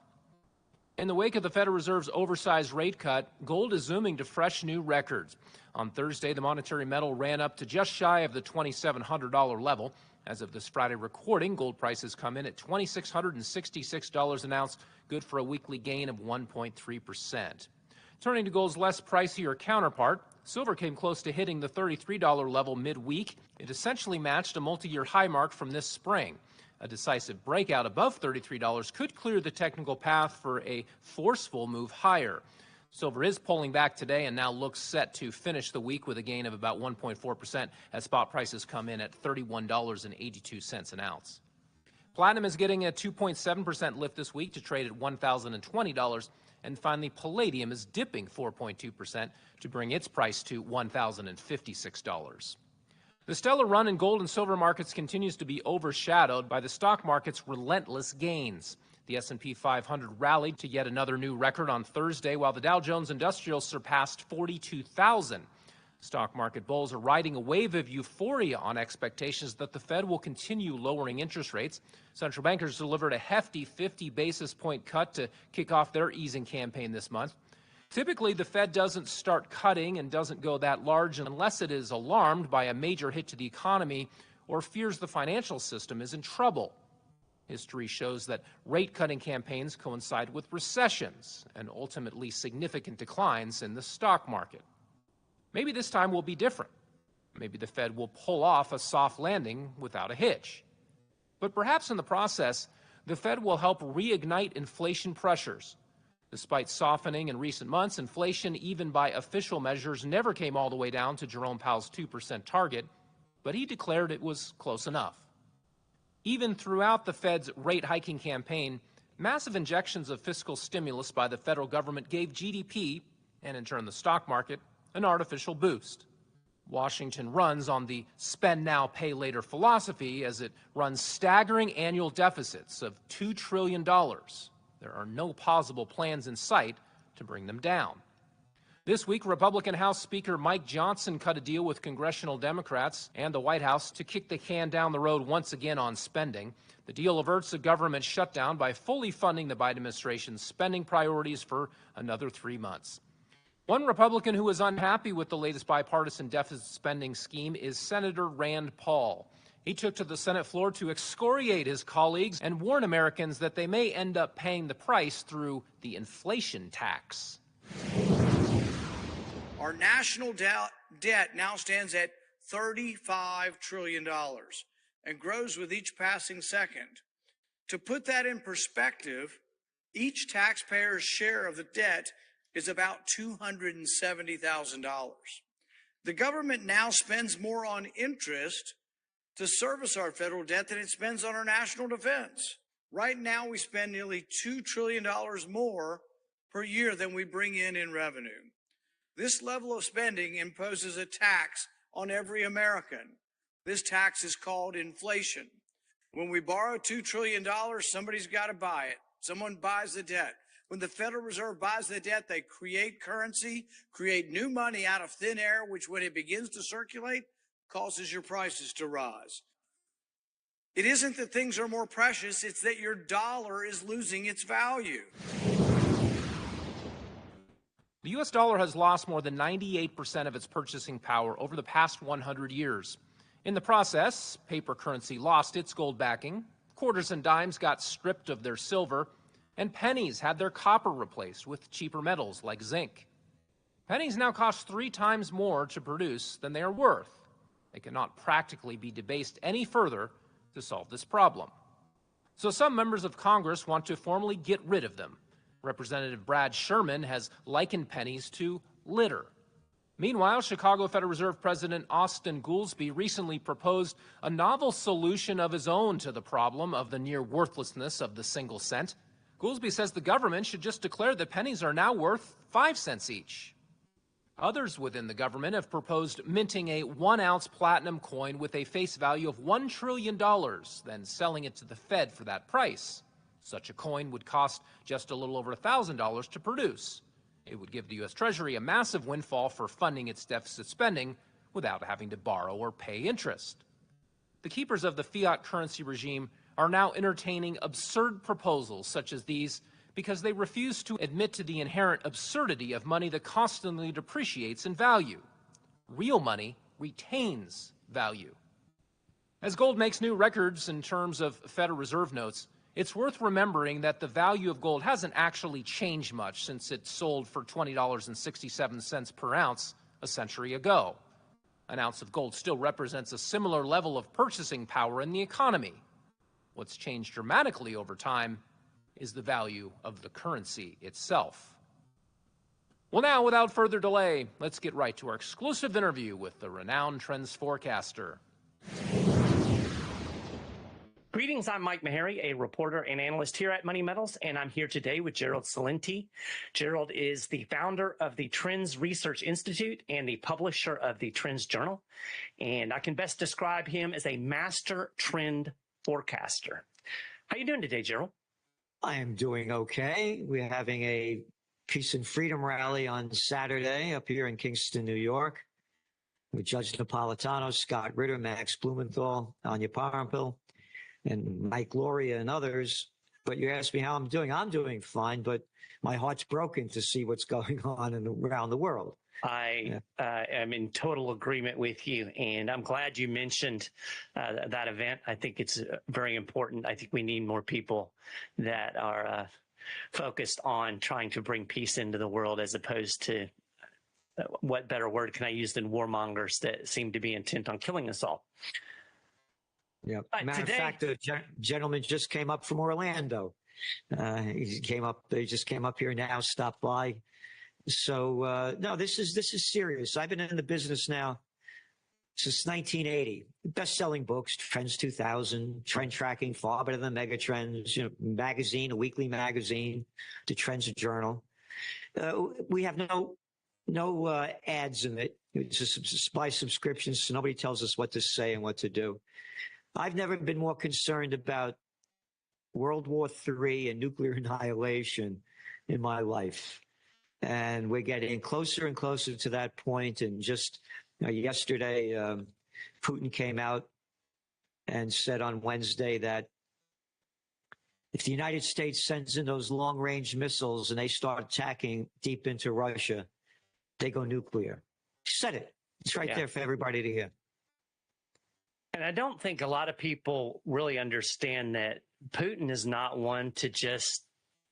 In the wake of the Federal Reserve's oversized rate cut, gold is zooming to fresh new records. On Thursday, the monetary metal ran up to just shy of the $2,700 level. As of this Friday recording, gold prices come in at $2,666 an ounce, good for a weekly gain of 1.3%. Turning to gold's less pricier counterpart, silver came close to hitting the $33 level midweek. It essentially matched a multi-year high mark from this spring. A decisive breakout above $33 could clear the technical path for a forceful move higher. Silver is pulling back today and now looks set to finish the week with a gain of about 1.4% as spot prices come in at $31.82 an ounce. Platinum is getting a 2.7% lift this week to trade at $1,020. And finally, palladium is dipping 4.2% to bring its price to $1,056. The stellar run in gold and silver markets continues to be overshadowed by the stock market's relentless gains. The S&P 500 rallied to yet another new record on Thursday, while the Dow Jones Industrial surpassed 42,000. Stock market bulls are riding a wave of euphoria on expectations that the Fed will continue lowering interest rates. Central bankers delivered a hefty 50 basis point cut to kick off their easing campaign this month. Typically, the Fed doesn't start cutting and doesn't go that large unless it is alarmed by a major hit to the economy or fears the financial system is in trouble. History shows that rate-cutting campaigns coincide with recessions and ultimately significant declines in the stock market. Maybe this time will be different. Maybe the Fed will pull off a soft landing without a hitch. But perhaps in the process, the Fed will help reignite inflation pressures. Despite softening in recent months, inflation, even by official measures, never came all the way down to Jerome Powell's 2% target, but he declared it was close enough. Even throughout the Fed's rate hiking campaign, massive injections of fiscal stimulus by the federal government gave GDP, and in turn the stock market, an artificial boost. Washington runs on the spend now, pay later philosophy as it runs staggering annual deficits of $2 trillion. There are no plausible plans in sight to bring them down. This week, Republican House Speaker Mike Johnson cut a deal with congressional Democrats and the White House to kick the can down the road once again on spending. The deal averts a government shutdown by fully funding the Biden administration's spending priorities for another 3 months. One Republican who is unhappy with the latest bipartisan deficit spending scheme is Senator Rand Paul. He took to the Senate floor to excoriate his colleagues and warn Americans that they may end up paying the price through the inflation tax. Our national debt now stands at $35 trillion and grows with each passing second. To put that in perspective, each taxpayer's share of the debt is about $270,000. The government now spends more on interest to service our federal debt than it spends on our national defense. Right now, we spend nearly $2 trillion more per year than we bring in revenue. This level of spending imposes a tax on every American. This tax is called inflation. When we borrow $2 trillion, somebody's got to buy it. Someone buys the debt. When the Federal Reserve buys the debt, they create currency, create new money out of thin air, which when it begins to circulate, causes your prices to rise. It isn't that things are more precious, it's that your dollar is losing its value. The U.S. dollar has lost more than 98% of its purchasing power over the past 100 years. In the process, paper currency lost its gold backing, quarters and dimes got stripped of their silver, And pennies had their copper replaced with cheaper metals like zinc. Pennies now cost 3 times more to produce than they are worth. They cannot practically be debased any further to solve this problem. So some members of Congress want to formally get rid of them. Representative Brad Sherman has likened pennies to litter. Meanwhile, Chicago Federal Reserve President Austin Goolsbee recently proposed a novel solution of his own to the problem of the near worthlessness of the single cent. Goolsbee says the government should just declare that pennies are now worth 5 cents each. Others within the government have proposed minting a 1-ounce platinum coin with a face value of $1 trillion, then selling it to the Fed for that price. Such a coin would cost just a little over $1,000 to produce. It would give the U.S. Treasury a massive windfall for funding its deficit spending without having to borrow or pay interest. The keepers of the fiat currency regime are now entertaining absurd proposals such as these because they refuse to admit to the inherent absurdity of money that constantly depreciates in value. Real money retains value. As gold makes new records in terms of Federal Reserve notes, it's worth remembering that the value of gold hasn't actually changed much since it sold for $20.67 per ounce a century ago. An ounce of gold still represents a similar level of purchasing power in the economy. What's changed dramatically over time is the value of the currency itself. Well, now, without further delay, let's get right to our exclusive interview with the renowned trends forecaster. Greetings, I'm Mike Meharry, a reporter and analyst here at Money Metals, and I'm here today with Gerald Celente. Gerald is the founder of the Trends Research Institute and the publisher of the Trends Journal, and I can best describe him as a master trend forecaster. How you doing today, Gerald? I am doing okay. We're having a Peace and Freedom rally on Saturday up here in Kingston, New York, with Judge Napolitano, Scott Ritter, Max Blumenthal, Anya Parampil, and Mike Loria and others. But you asked me how I'm doing. I'm doing fine, but my heart's broken to see what's going on around the world. I am in total agreement with you, and I'm glad you mentioned that event. I think it's very important. I think we need more people that are focused on trying to bring peace into the world as opposed to, what better word can I use than warmongers that seem to be intent on killing us all. Yeah. Matter of fact, the gentleman just came up from Orlando. They just came up here now, stopped by. So no, this is serious. I've been in the business now since 1980. Best-selling books, Trends 2000, Trend Tracking, Far Better Than Mega Trends, magazine, a weekly magazine, the Trends Journal. We have no ads in it. It's just by subscriptions, so nobody tells us what to say and what to do. I've never been more concerned about World War III and nuclear annihilation in my life. And we're getting closer and closer to that point. And just yesterday, Putin came out and said on Wednesday that if the United States sends in those long-range missiles and they start attacking deep into Russia, they go nuclear. He said it. It's right there for everybody to hear. And I don't think a lot of people really understand that Putin is not one to just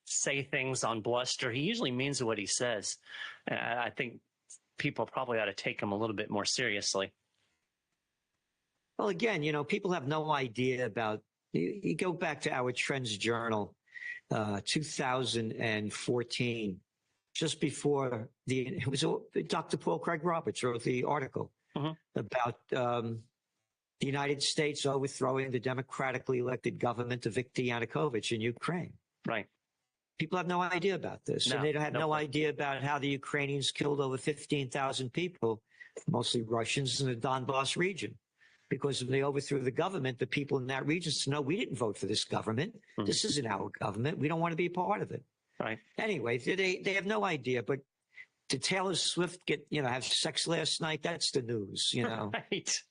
say things on bluster. He usually means what he says. I think people probably ought to take him a little bit more seriously. Well, again, people have no idea about, you go back to our Trends Journal, 2014, just before it was Dr. Paul Craig Roberts wrote the article about the United States overthrowing the democratically elected government of Viktor Yanukovych in Ukraine. Right. People have no idea about this. And they have no idea about how the Ukrainians killed over 15,000 people, mostly Russians, in the Donbass region. Because when they overthrew the government, the people in that region said, no, we didn't vote for this government. This isn't our government. We don't want to be a part of it. Right. Anyway, they have no idea. But did Taylor Swift have sex last night? That's the news, Right.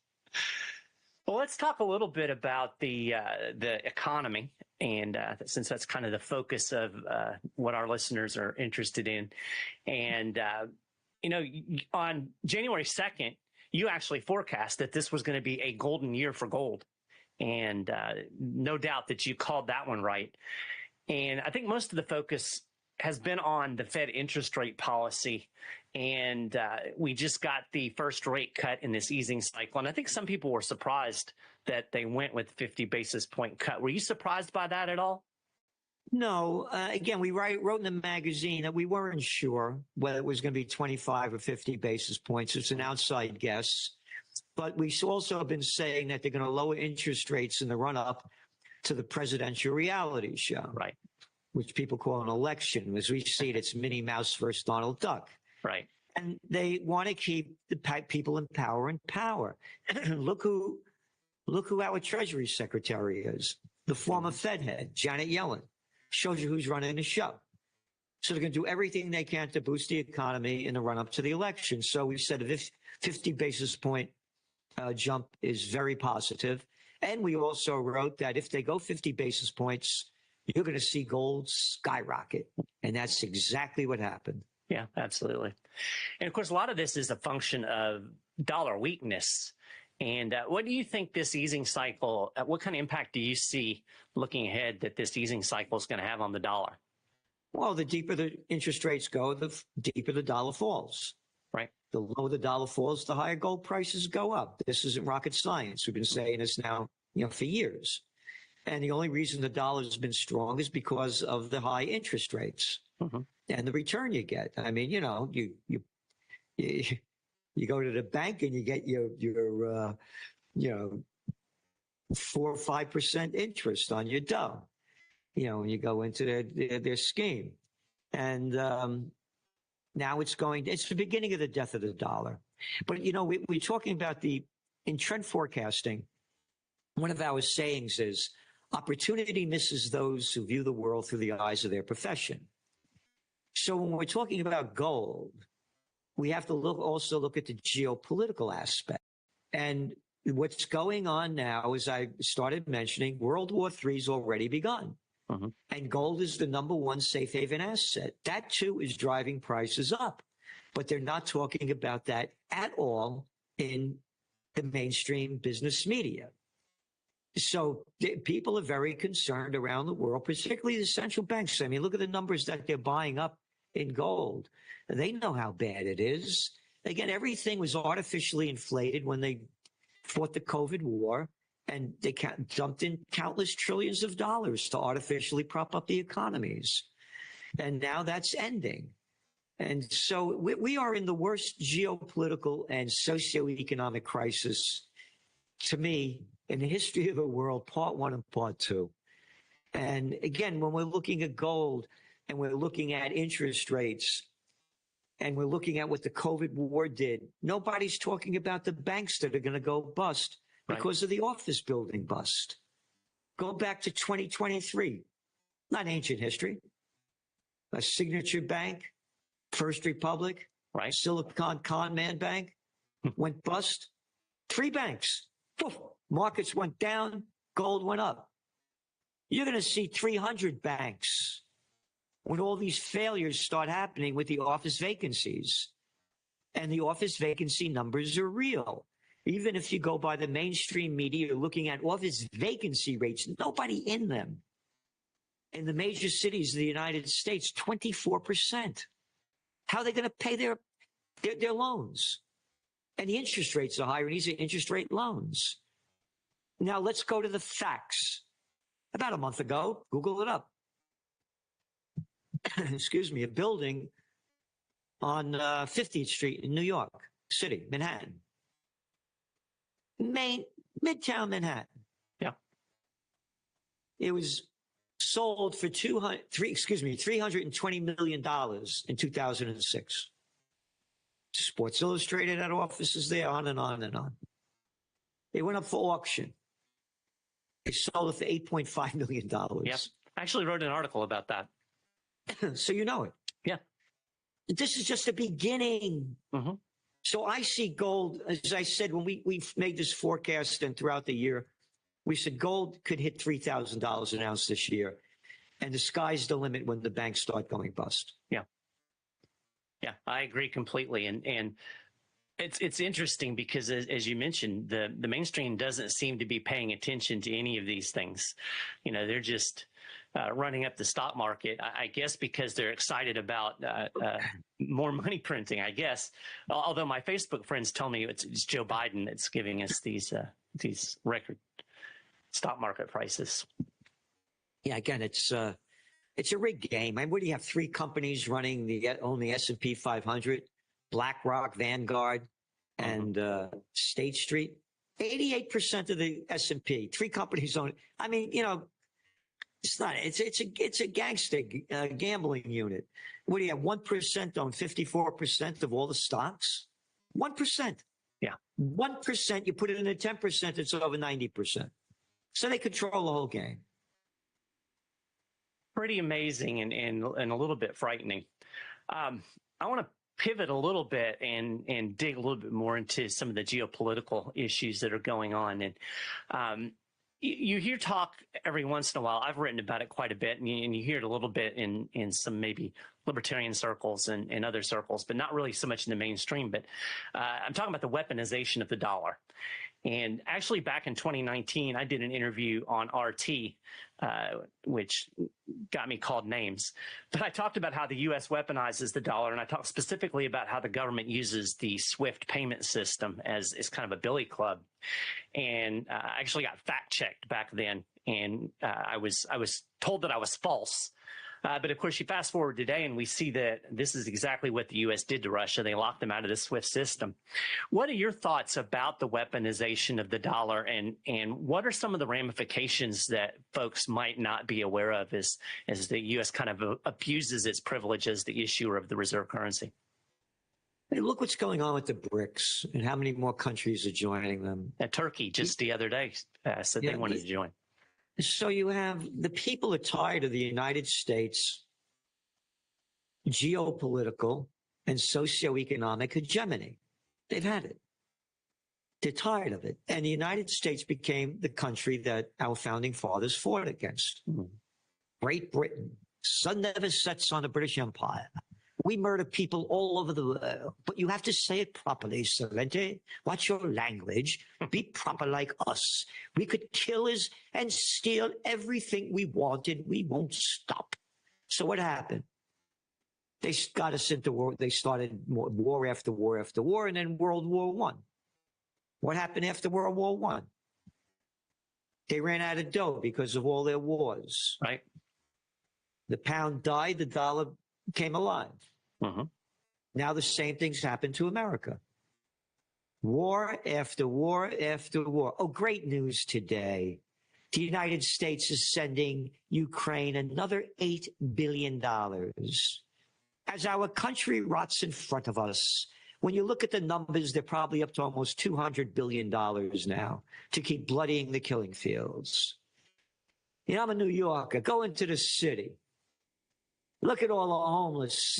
Well, let's talk a little bit about the economy, and since that's kind of the focus of what our listeners are interested in. And, on January 2nd, you actually forecast that this was going to be a golden year for gold. And no doubt that you called that one right. And I think most of the focus has been on the Fed interest rate policy. And we just got the first rate cut in this easing cycle. And I think some people were surprised that they went with 50 basis point cut. Were you surprised by that at all? No. Again, we wrote in the magazine that we weren't sure whether it was going to be 25 or 50 basis points. It's an outside guess. But we also have been saying that they're going to lower interest rates in the run-up to the presidential reality show. Right. Which people call an election. As we see it, it's Minnie Mouse versus Donald Duck. Right. And they want to keep the people in power. Look who our Treasury Secretary is. The former Fed head, Janet Yellen. Shows you who's running the show. So they're going to do everything they can to boost the economy in the run-up to the election. So we've said a 50 basis point jump is very positive. And we also wrote that if they go 50 basis points, you're going to see gold skyrocket. And that's exactly what happened. Yeah, absolutely. And of course, a lot of this is a function of dollar weakness. And what do you think this easing cycle, what kind of impact do you see looking ahead that this easing cycle is going to have on the dollar? Well, the deeper the interest rates go, the deeper the dollar falls. Right. The lower the dollar falls, the higher gold prices go up. This isn't rocket science. We've been saying this now, for years. And the only reason the dollar has been strong is because of the high interest rates and the return you get. I mean, you go to the bank and you get your 4 or 5% interest on your dough. When you go into their scheme. And now it's the beginning of the death of the dollar. But, we're talking about in trend forecasting, one of our sayings is, opportunity misses those who view the world through the eyes of their profession. So when we're talking about gold, we have to also look at the geopolitical aspect. And what's going on now, as I started mentioning, World War III has already begun. And gold is the number one safe haven asset. That, too, is driving prices up. But they're not talking about that at all in the mainstream business media. So people are very concerned around the world, particularly the central banks. I mean, look at the numbers that they're buying up in gold. They know how bad it is. Again, everything was artificially inflated when they fought the COVID war. And they dumped in countless trillions of dollars to artificially prop up the economies. And now that's ending. And so we are in the worst geopolitical and socioeconomic crisis, to me, in the history of the world, part one and part two. And again, when we're looking at gold and we're looking at interest rates and we're looking at what the COVID war did, nobody's talking about the banks that are going to go bust. Because of the office building bust. Go back to 2023, not ancient history. A Signature Bank, First Republic, Silicon Con Man Bank went bust. 3 banks. Poof, markets went down, gold went up. You're going to see 300 banks when all these failures start happening with the office vacancies. And the office vacancy numbers are real. Even if you go by the mainstream media, you're looking at office vacancy rates, nobody in them. In the major cities of the United States, 24%. How are they going to pay their loans? And the interest rates are higher, and these are interest rate loans. Now, let's go to the facts. About a month ago, Google it up. Excuse me, a building on 50th Street in New York City, Manhattan. Midtown Manhattan. Yeah. It was sold for $320 million in 2006. Sports Illustrated had offices there, on and on and on. They went up for auction. They sold it for $8.5 million. Yep. I actually wrote an article about that. So you know it. Yeah. This is just the beginning. So I see gold, as I said, when we made this forecast and throughout the year, we said gold could hit $3,000 an ounce this year. And the sky's the limit when the banks start going bust. Yeah. Yeah, I agree completely. And it's interesting because, as you mentioned, the mainstream doesn't seem to be paying attention to any of these things. They're just running up the stock market, I guess because they're excited about more money printing, I guess. Although my Facebook friends tell me it's Joe Biden that's giving us these record stock market prices. Yeah, again, it's a rigged game. I mean, what do you have? 3 companies running the S&P 500, BlackRock, Vanguard, and State Street. 88% of the S&P. 3 companies own it. I mean, it's not. It's a gangster gambling unit. What do you have? 1% own 54% of all the stocks. 1%. Yeah. 1%. You put it in at 10%, it's over 90%. So they control the whole game. Pretty amazing and a little bit frightening. I want to pivot a little bit and dig a little bit more into some of the geopolitical issues that are going on. And you hear talk every once in a while. I've written about it quite a bit, and you hear it a little bit in some maybe libertarian circles and other circles, but not really so much in the mainstream. But I'm talking about the weaponization of the dollar. And actually, back in 2019, I did an interview on RT, which got me called names. But I talked about how the U.S. weaponizes the dollar, and I talked specifically about how the government uses the SWIFT payment system as kind of a billy club. And I actually got fact-checked back then, and I was told that I was false. But of course, you fast forward today and we see that this is exactly what the U.S. did to Russia. They locked them out of the SWIFT system. What are your thoughts about the weaponization of the dollar, and what are some of the ramifications that folks might not be aware of as the U.S. kind of abuses its privilege as the issuer of the reserve currency? Hey, look what's going on with the BRICS and how many more countries are joining them. Turkey just the other day said they wanted to join. So you have the people are tired of the United States geopolitical and socioeconomic hegemony. They've had it. They're tired of it. And the United States became the country that our founding fathers fought against. Great Britain. Sun never sets on the British Empire. We murder people all over the world, but you have to say it properly, Salente. Watch your language. Be proper like us. We could kill us and steal everything we wanted. We won't stop. So what happened? They got us into war. They started war after war after war, and then World War I. What happened after World War I? They ran out of dough because of all their wars. Right. The pound died. The dollar came alive. Now the same things happen to America. War after war after war. Oh, great news today. The United States is sending Ukraine another $8 billion. As our country rots in front of us, when you look at the numbers, they're probably up to almost $200 billion now to keep bloodying the killing fields. You know, I'm a New Yorker. Go into the city. Look at all the homeless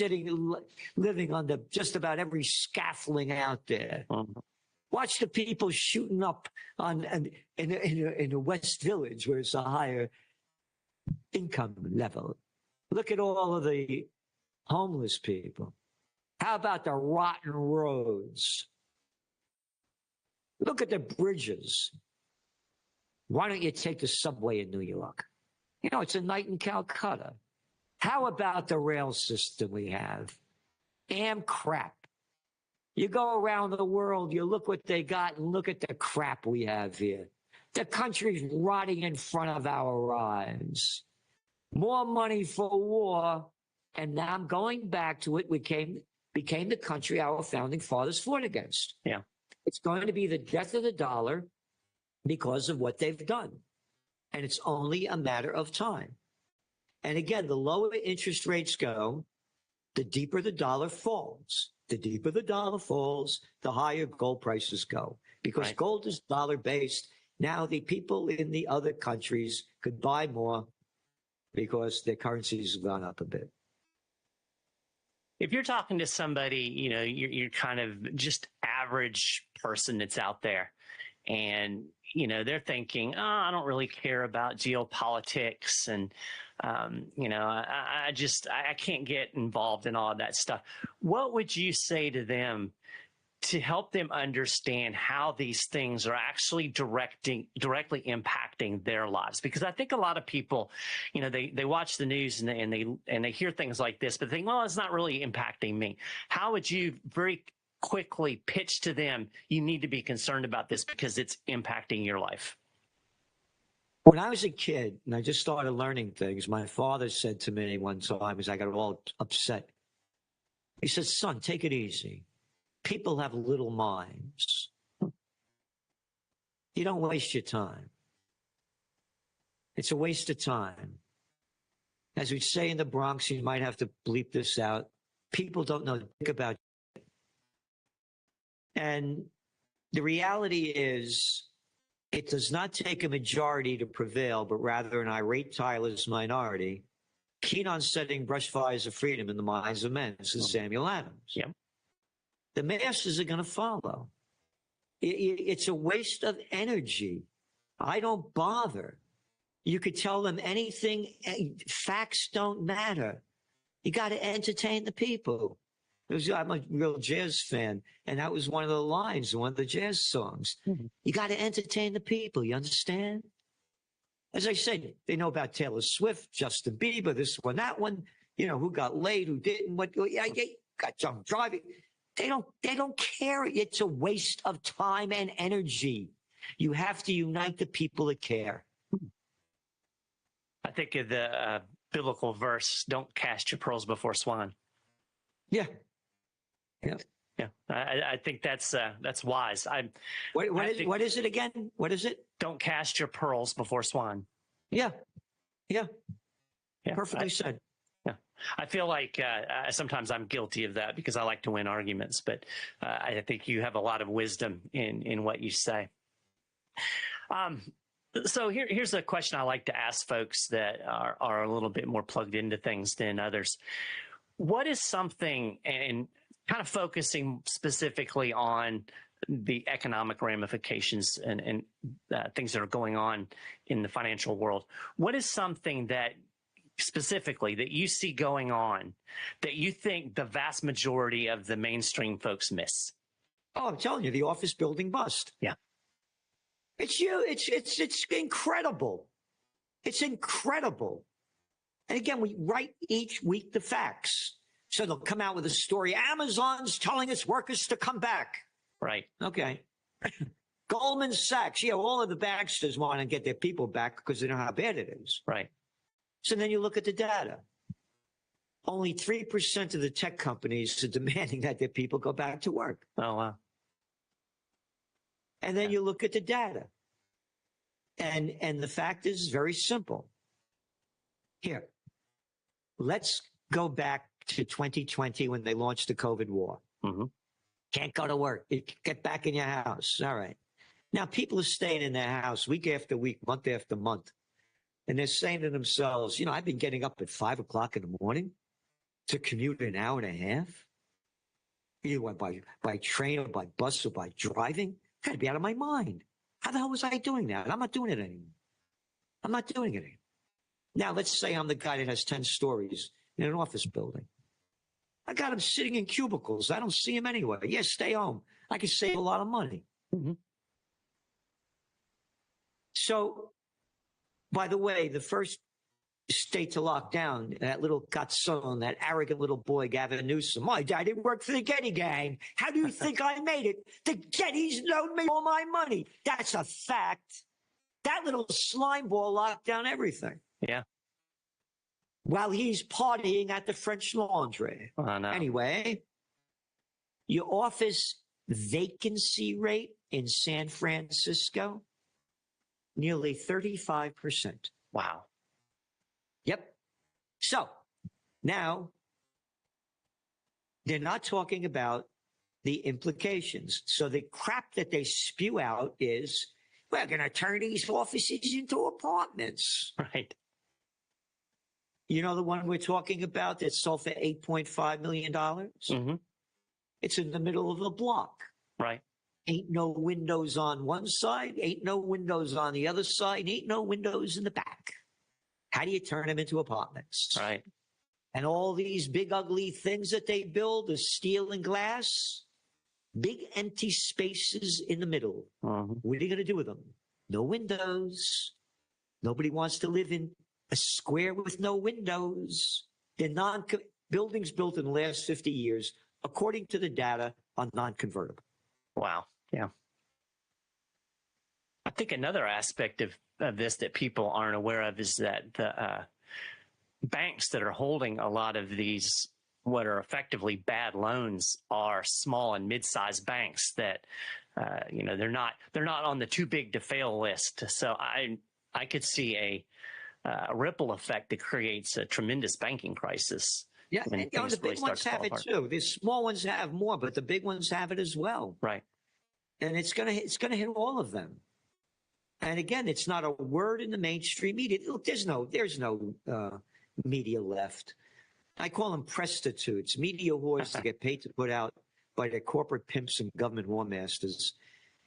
living under just about every scaffolding out there. Watch the people shooting up in the West Village, where it's a higher income level. Look at all of the homeless people. How about the rotten roads? Look at the bridges. Why don't you take the subway in New York? You know, it's a night in Calcutta. How about the rail system we have? Damn crap. You go around the world, you look what they got, and look at the crap we have here. The country's rotting in front of our eyes. More money for war, and now I'm going back to it. We became the country our founding fathers fought against. Yeah. It's going to be the death of the dollar because of what they've done. And it's only a matter of time. And again, the lower interest rates go, the deeper the dollar falls. The deeper the dollar falls, the higher gold prices go. Because gold is dollar-based. Now the people in the other countries could buy more because their currencies have gone up a bit. If you're talking to somebody, you know, you're kind of just average person that's out there, and, you know, they're thinking, oh, I don't really care about geopolitics, and, you know, I can't get involved in all of that stuff. What would you say to them to help them understand how these things are actually directly impacting their lives. Because I think a lot of people, you know, they watch the news and they hear things like this, but think, well, it's not really impacting me. How would you very quickly pitch to them, you need to be concerned about this because it's impacting your life? When I was a kid and I just started learning things, my father said to me one time as I got all upset, he said, son, take it easy. People have little minds. You don't waste your time. It's a waste of time. As we say in the Bronx, you might have to bleep this out. People don't know about it. And the reality is, it does not take a majority to prevail, but rather an irate, tireless minority, keen on setting brush fires of freedom in the minds of men. This is Samuel Adams. Yeah. The masses are going to follow. It's a waste of energy. I don't bother. You could tell them anything. Facts don't matter. You got to entertain the people. I'm a real jazz fan, and that was one of the lines in one of the jazz songs. Mm-hmm. You got to entertain the people. You understand? As I said, they know about Taylor Swift, Justin Bieber, this one, that one. You know, who got laid, who didn't, what got drunk driving. They don't care. It's a waste of time and energy. You have to unite the people that care. I think of the biblical verse, don't cast your pearls before swine. Yeah. Yeah. Yeah. I think that's wise. What is it again? What is it? Don't cast your pearls before swine. Yeah. Yeah. Yeah. Perfectly said. Yeah. I feel like sometimes I'm guilty of that because I like to win arguments, but I think you have a lot of wisdom in what you say. So here's a question I like to ask folks that are a little bit more plugged into things than others. What is something, and kind of focusing specifically on the economic ramifications and things that are going on in the financial world, what is something that specifically that you see going on that you think the vast majority of the mainstream folks miss? Oh, I'm telling you, the office building bust. Yeah. It's incredible. It's incredible. And again, we write each week the facts. So they'll come out with a story. Amazon's telling its workers to come back. Right. Okay. Goldman Sachs. Yeah, all of the banksters want to get their people back because they know how bad it is. Right. So then you look at the data. Only 3% of the tech companies are demanding that their people go back to work. Oh, wow. And then you look at the data. And the fact is very simple. Here, let's go back to 2020 when they launched the COVID war. Mm-hmm. Can't go to work. Get back in your house. All right. Now, people are staying in their house week after week, month after month. And they're saying to themselves, you know, I've been getting up at 5 o'clock in the morning to commute an hour and a half. Either by train or by bus or by driving. I got to be out of my mind. How the hell was I doing that? I'm not doing it anymore. I'm not doing it anymore. Now, let's say I'm the guy that has 10 stories in an office building. I got him sitting in cubicles. I don't see him anyway. Yeah, stay home. I can save a lot of money. Mm-hmm. So, by the way, the first state to lock down, that little Gatson, that arrogant little boy, Gavin Newsom. My daddy worked for the Getty gang. How do you think I made it? The Gettys loaned me all my money. That's a fact. That little slime ball locked down everything. Yeah. While he's partying at the French Laundry. Oh, no. Anyway, your office vacancy rate in San Francisco, nearly 35%. Wow. Yep. So now they're not talking about the implications. So the crap that they spew out is, we're going to turn these offices into apartments. Right. You know the one we're talking about that sold for $8.5 million? Mm-hmm. It's in the middle of a block. Right. Ain't no windows on one side, ain't no windows on the other side, ain't no windows in the back. How do you turn them into apartments? Right. And all these big ugly things that they build is steel and glass. Big empty spaces in the middle. What are you going to do with them? No windows. Nobody wants to live in a square with no windows. They're buildings built in the last 50 years, according to the data, are non-convertible. Wow. Yeah. I think another aspect of this that people aren't aware of is that the banks that are holding a lot of these what are effectively bad loans are small and mid-sized banks that they're not on the too big to fail list. So I could see a ripple effect that creates a tremendous banking crisis. Yeah, and the big ones have it too. The small ones have more, but the big ones have it as well. Right. And it's gonna hit all of them. And again, it's not a word in the mainstream media. Look, there's no media left. I call them prostitutes, media whores that get paid to put out by their corporate pimps and government war masters.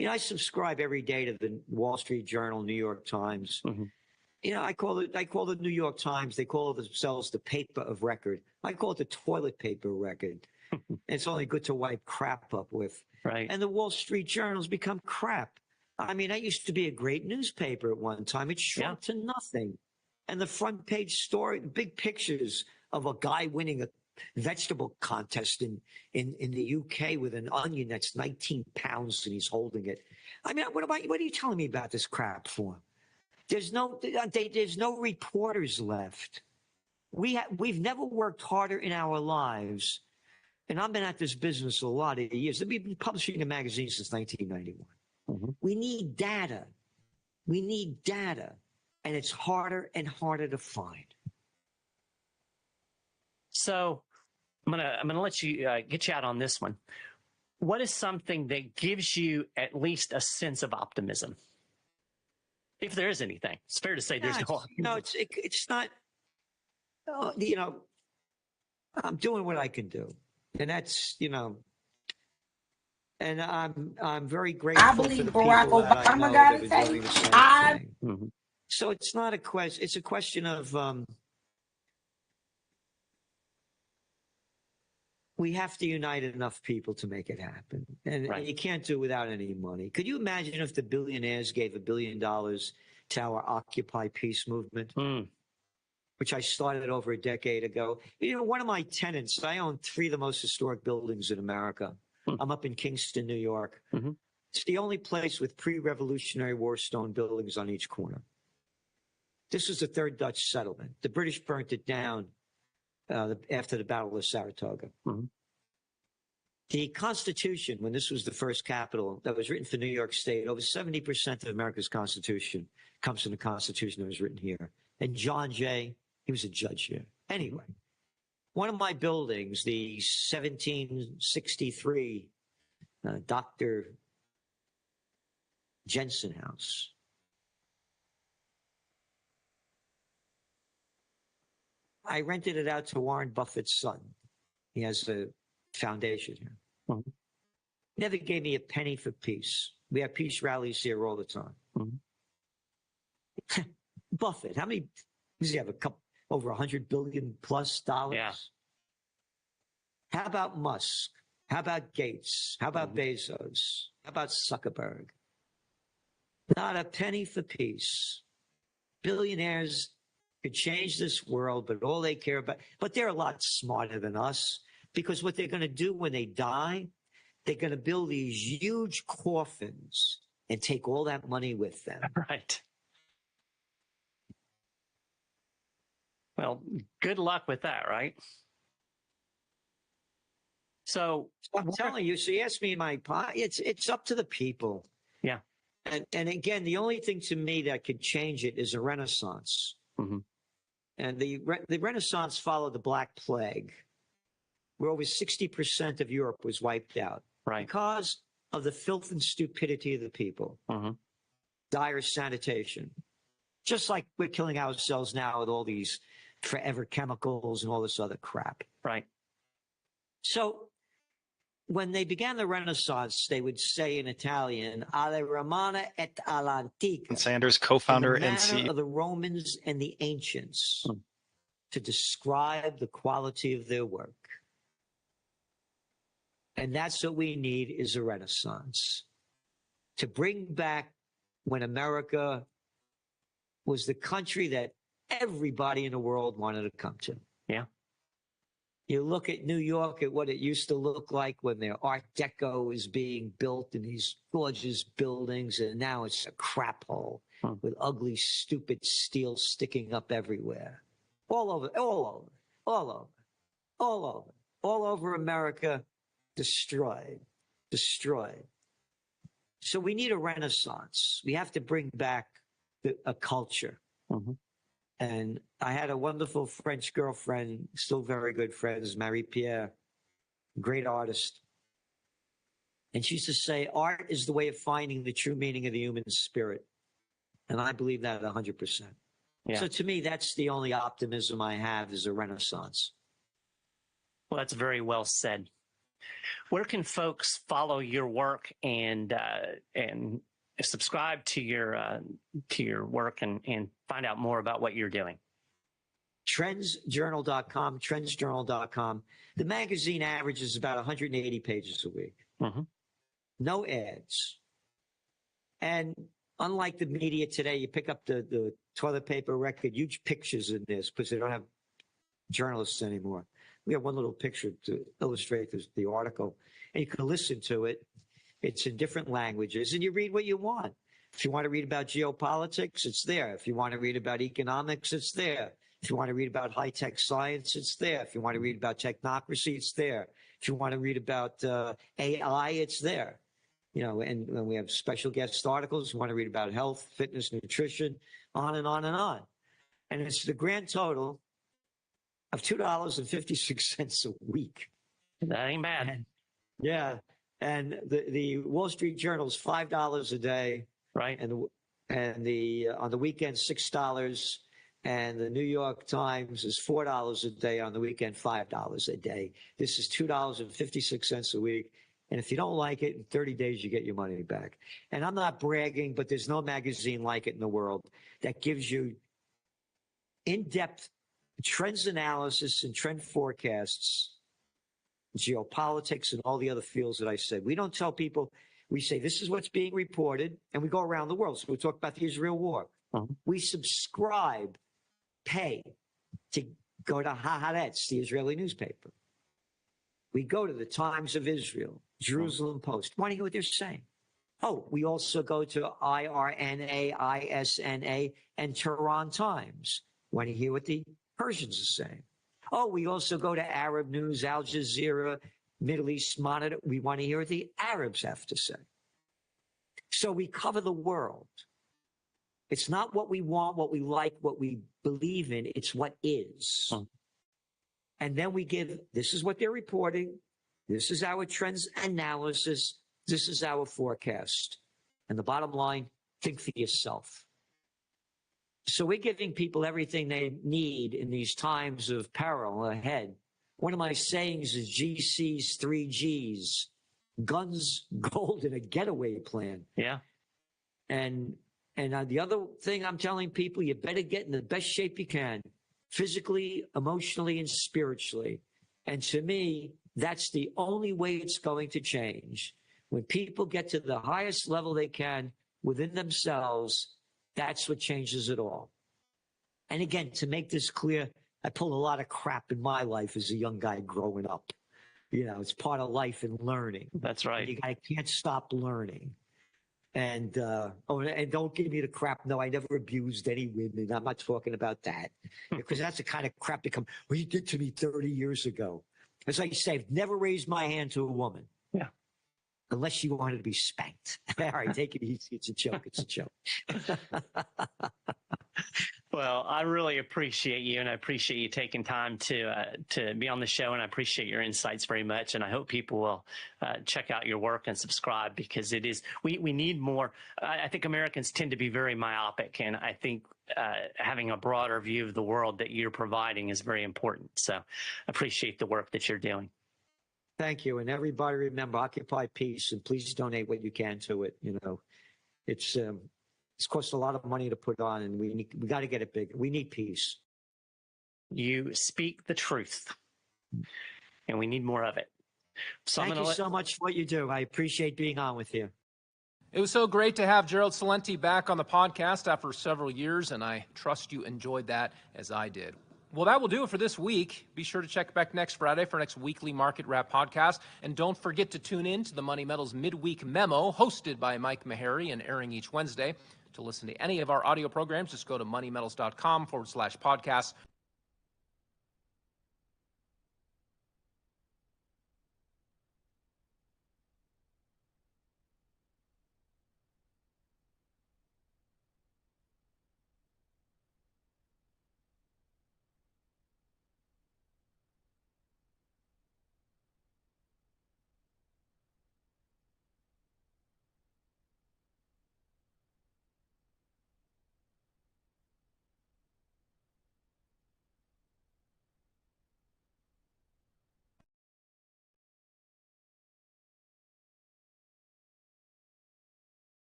I subscribe every day to the Wall Street Journal, New York Times. I call the New York Times. They call themselves the paper of record. I call it the toilet paper record. It's only good to wipe crap up with. Right. And the Wall Street Journal's become crap. I mean, that used to be a great newspaper at one time. It shrunk to nothing. And the front page story, big pictures of a guy winning a vegetable contest in the UK with an onion that's 19 pounds and he's holding it. I mean, what are you telling me about this crap for? There's no reporters left. We've never worked harder in our lives. And I've been at this business a lot of years. We've been publishing a magazine since 1991. We need data. And it's harder and harder to find. So I'm gonna let you get you out on this one. What is something that gives you at least a sense of optimism? If there is anything, it's fair to say there's no. No, it's not. I'm doing what I can do, and that's and I'm very grateful. I believe for the Barack people that I know Obama got that it. are doing the same thing. So it's not a question. It's a question of we have to unite enough people to make it happen. And you can't do it without any money. Could you imagine if the billionaires gave $1 billion to our Occupy Peace movement, which I started over a decade ago? One of my tenants, I own 3 of the most historic buildings in America. I'm up in Kingston, New York. It's the only place with pre-Revolutionary War stone buildings on each corner. This was the third Dutch settlement. The British burnt it down after the Battle of Saratoga. The Constitution, when this was the first capital that was written for New York State, over 70% of America's Constitution comes from the Constitution that was written here. And John Jay, he was a judge here. Anyway, one of my buildings, the 1763 Dr. Jensen House, I rented it out to Warren Buffett's son. He has a foundation here. Never gave me a penny for peace. We have peace rallies here all the time. Buffett, how many? Does he have over $100 billion plus? Yeah. How about Musk? How about Gates? How about Bezos? How about Zuckerberg? Not a penny for peace. Billionaires could change this world, but all they care about, but they're a lot smarter than us, because what they're going to do when they die, they're going to build these huge coffins and take all that money with them. Right. Well, good luck with that, right? So I'm telling you, so you asked me in my pot, it's up to the people. Yeah. And again, the only thing to me that could change it is a renaissance. And the Renaissance followed the Black Plague, where over 60% of Europe was wiped out because of the filth and stupidity of the people. Dire sanitation. Just like we're killing ourselves now with all these forever chemicals and all this other crap. Right. So when they began the Renaissance, they would say in Italian, "Alle Romana et all'antica." And Sanders, co-founder and CEO of the Romans and the ancients, to describe the quality of their work. And that's what we need is a renaissance. To bring back when America was the country that everybody in the world wanted to come to. Yeah. You look at New York, at what it used to look like when their Art Deco is being built in these gorgeous buildings, and now it's a crap hole with ugly, stupid steel sticking up everywhere. All over America, destroyed. So we need a renaissance. We have to bring back a culture. Mm-hmm. And I had a wonderful French girlfriend, still very good friends, Marie-Pierre, great artist. And she used to say, art is the way of finding the true meaning of the human spirit. And I believe that 100%. Yeah. So to me, that's the only optimism I have is a renaissance. Well, that's very well said. Where can folks follow your work and subscribe to your work and find out more about what you're doing? Trendsjournal.com, trendsjournal.com. The magazine averages about 180 pages a week. Mm-hmm. No ads. And unlike the media today, you pick up the toilet paper record, huge pictures in this because they don't have journalists anymore. We have one little picture to illustrate the article, and you can listen to it. It's in different languages, and you read what you want. If you want to read about geopolitics, it's there. If you want to read about economics, it's there. If you want to read about high-tech science, it's there. If you want to read about technocracy, it's there. If you want to read about AI, it's there. You know, and we have special guest articles. You want to read about health, fitness, nutrition, on and on and on. And it's the grand total of $2.56 a week. That ain't bad. Yeah. And the Wall Street Journal is $5 a day. Right. And the on the weekend, $6. And the New York Times is $4 a day on the weekend, $5 a day. This is $2.56 a week. And if you don't like it, in 30 days, you get your money back. And I'm not bragging, but there's no magazine like it in the world that gives you in-depth trends analysis and trend forecasts, geopolitics, and all the other fields that I said. We don't tell people, we say, this is what's being reported, and we go around the world. So we talk about the Israel war. Mm-hmm. We subscribe, pay to go to Haaretz, the Israeli newspaper. We go to the Times of Israel, Jerusalem Post. Want to hear what they're saying? Oh, we also go to IRNA, ISNA, and Tehran Times. Want to hear what the Persians are saying? Oh, we also go to Arab News, Al Jazeera, Middle East Monitor. We want to hear what the Arabs have to say. So we cover the world. It's not what we want, what we like, what we believe in. It's what is. And then we give, this is what they're reporting. This is our trends analysis. This is our forecast. And the bottom line, think for yourself. So we're giving people everything they need in these times of peril ahead. One of my sayings is GC's 3 Gs, guns, gold, and a getaway plan. Yeah. And the other thing I'm telling people, you better get in the best shape you can, physically, emotionally, and spiritually. And to me, that's the only way it's going to change. When people get to the highest level they can within themselves, that's what changes it all. And again, to make this clear, I pulled a lot of crap in my life as a young guy growing up. You know, it's part of life and learning. That's right. You can't stop learning. And and don't give me the crap. No, I never abused any women. I'm not talking about that. Because that's the kind of crap that comes, well, you did to me 30 years ago. As I say, I've never raised my hand to a woman. Yeah. Unless you wanted to be spanked. All right, take it easy. It's a joke. It's a joke. Well, I really appreciate you, and I appreciate you taking time to be on the show, and I appreciate your insights very much. And I hope people will check out your work and subscribe, because it is we need more. I think Americans tend to be very myopic, and I think having a broader view of the world that you're providing is very important. So I appreciate the work that you're doing. Thank you. And everybody remember, occupy peace, and please donate what you can to it. You know, it's cost a lot of money to put on, and we got to get it big. We need peace. You speak the truth, and we need more of it. So Thank you so much for what you do. I appreciate being on with you. It was so great to have Gerald Celente back on the podcast after several years, and I trust you enjoyed that as I did. Well, that will do it for this week. Be sure to check back next Friday for our next weekly Market Wrap podcast. And don't forget to tune in to the Money Metals Midweek Memo, hosted by Mike Meharry and airing each Wednesday. To listen to any of our audio programs, just go to moneymetals.com/podcast.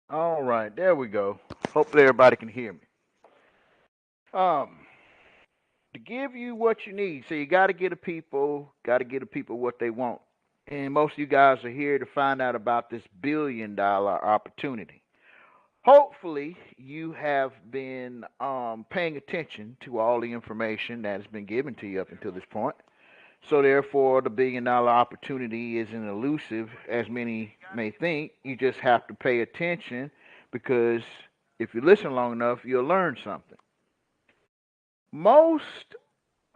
All right, there we go. Hopefully everybody can hear me. To give you what you need, so you got to get the people what they want. And most of you guys are here to find out about this $1 billion opportunity. Hopefully, you have been paying attention to all the information that has been given to you up until this point. So therefore, the $1 billion opportunity isn't elusive as many may think. You just have to pay attention, because if you listen long enough, you'll learn something. Most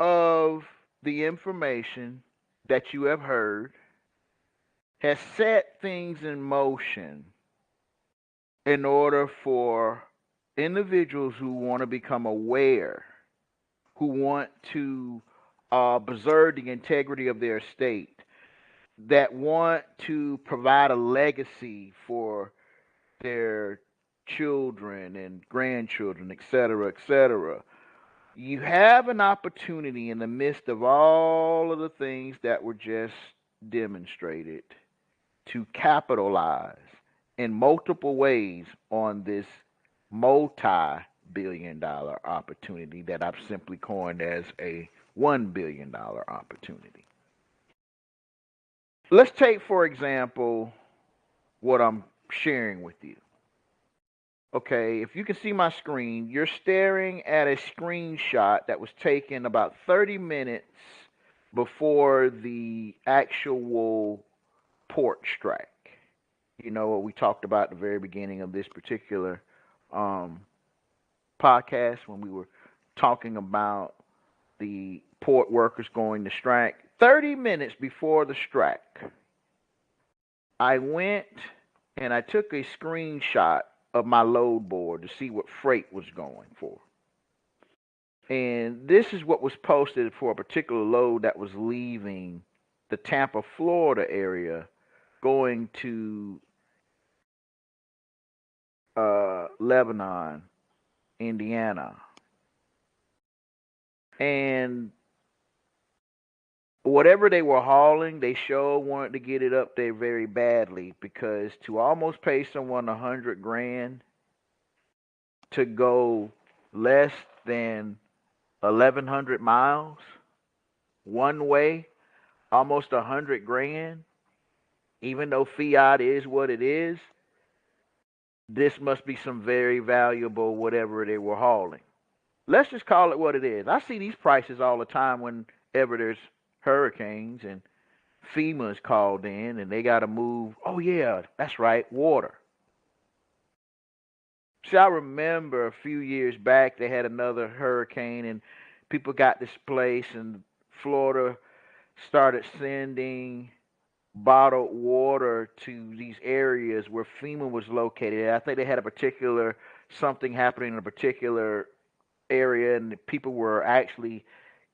of the information that you have heard has set things in motion in order for individuals who want to become aware, who want to preserve the integrity of their state, that want to provide a legacy for their children and grandchildren, etc., etc. You have an opportunity in the midst of all of the things that were just demonstrated to capitalize in multiple ways on this multi-billion-dollar opportunity that I've simply coined as a $1 billion opportunity. Let's take, for example, what I'm sharing with you. Okay, if you can see my screen, you're staring at a screenshot that was taken about 30 minutes before the actual port strike. You know what we talked about at the very beginning of this particular podcast, when we were talking about the port workers going to strike. 30 minutes before the strike, I went and I took a screenshot of my load board to see what freight was going for. And this is what was posted for a particular load that was leaving the Tampa, Florida area, going to Lebanon, Indiana. And whatever they were hauling, they sure wanted to get it up there very badly, because to almost pay someone $100,000 to go less than 1,100 miles one way, almost $100,000, even though fiat is what it is, this must be some very valuable whatever they were hauling. Let's just call it what it is. I see these prices all the time whenever there's hurricanes and FEMA is called in and they got to move. Oh, yeah, that's right, water. See, I remember a few years back they had another hurricane and people got displaced, and Florida started sending bottled water to these areas where FEMA was located. I think they had something happening in a particular area, and the people were actually,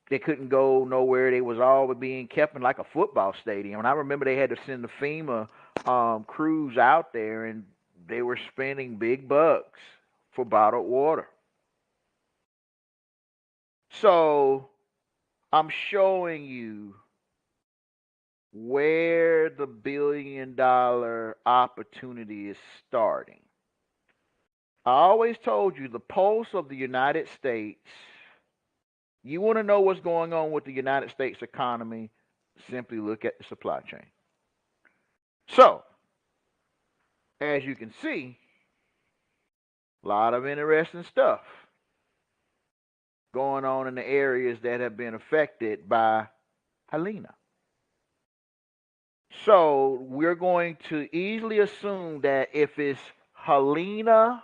they couldn't go nowhere. They was all being kept in like a football stadium. And I remember they had to send the FEMA crews out there, and they were spending big bucks for bottled water. So I'm showing you where the $1 billion opportunity is starting. I always told you the pulse of the United States You want to know what's going on with the United States economy, simply look at the supply chain. So, as you can see, a lot of interesting stuff going on in the areas that have been affected by Helena. So we're going to easily assume that if it's Helena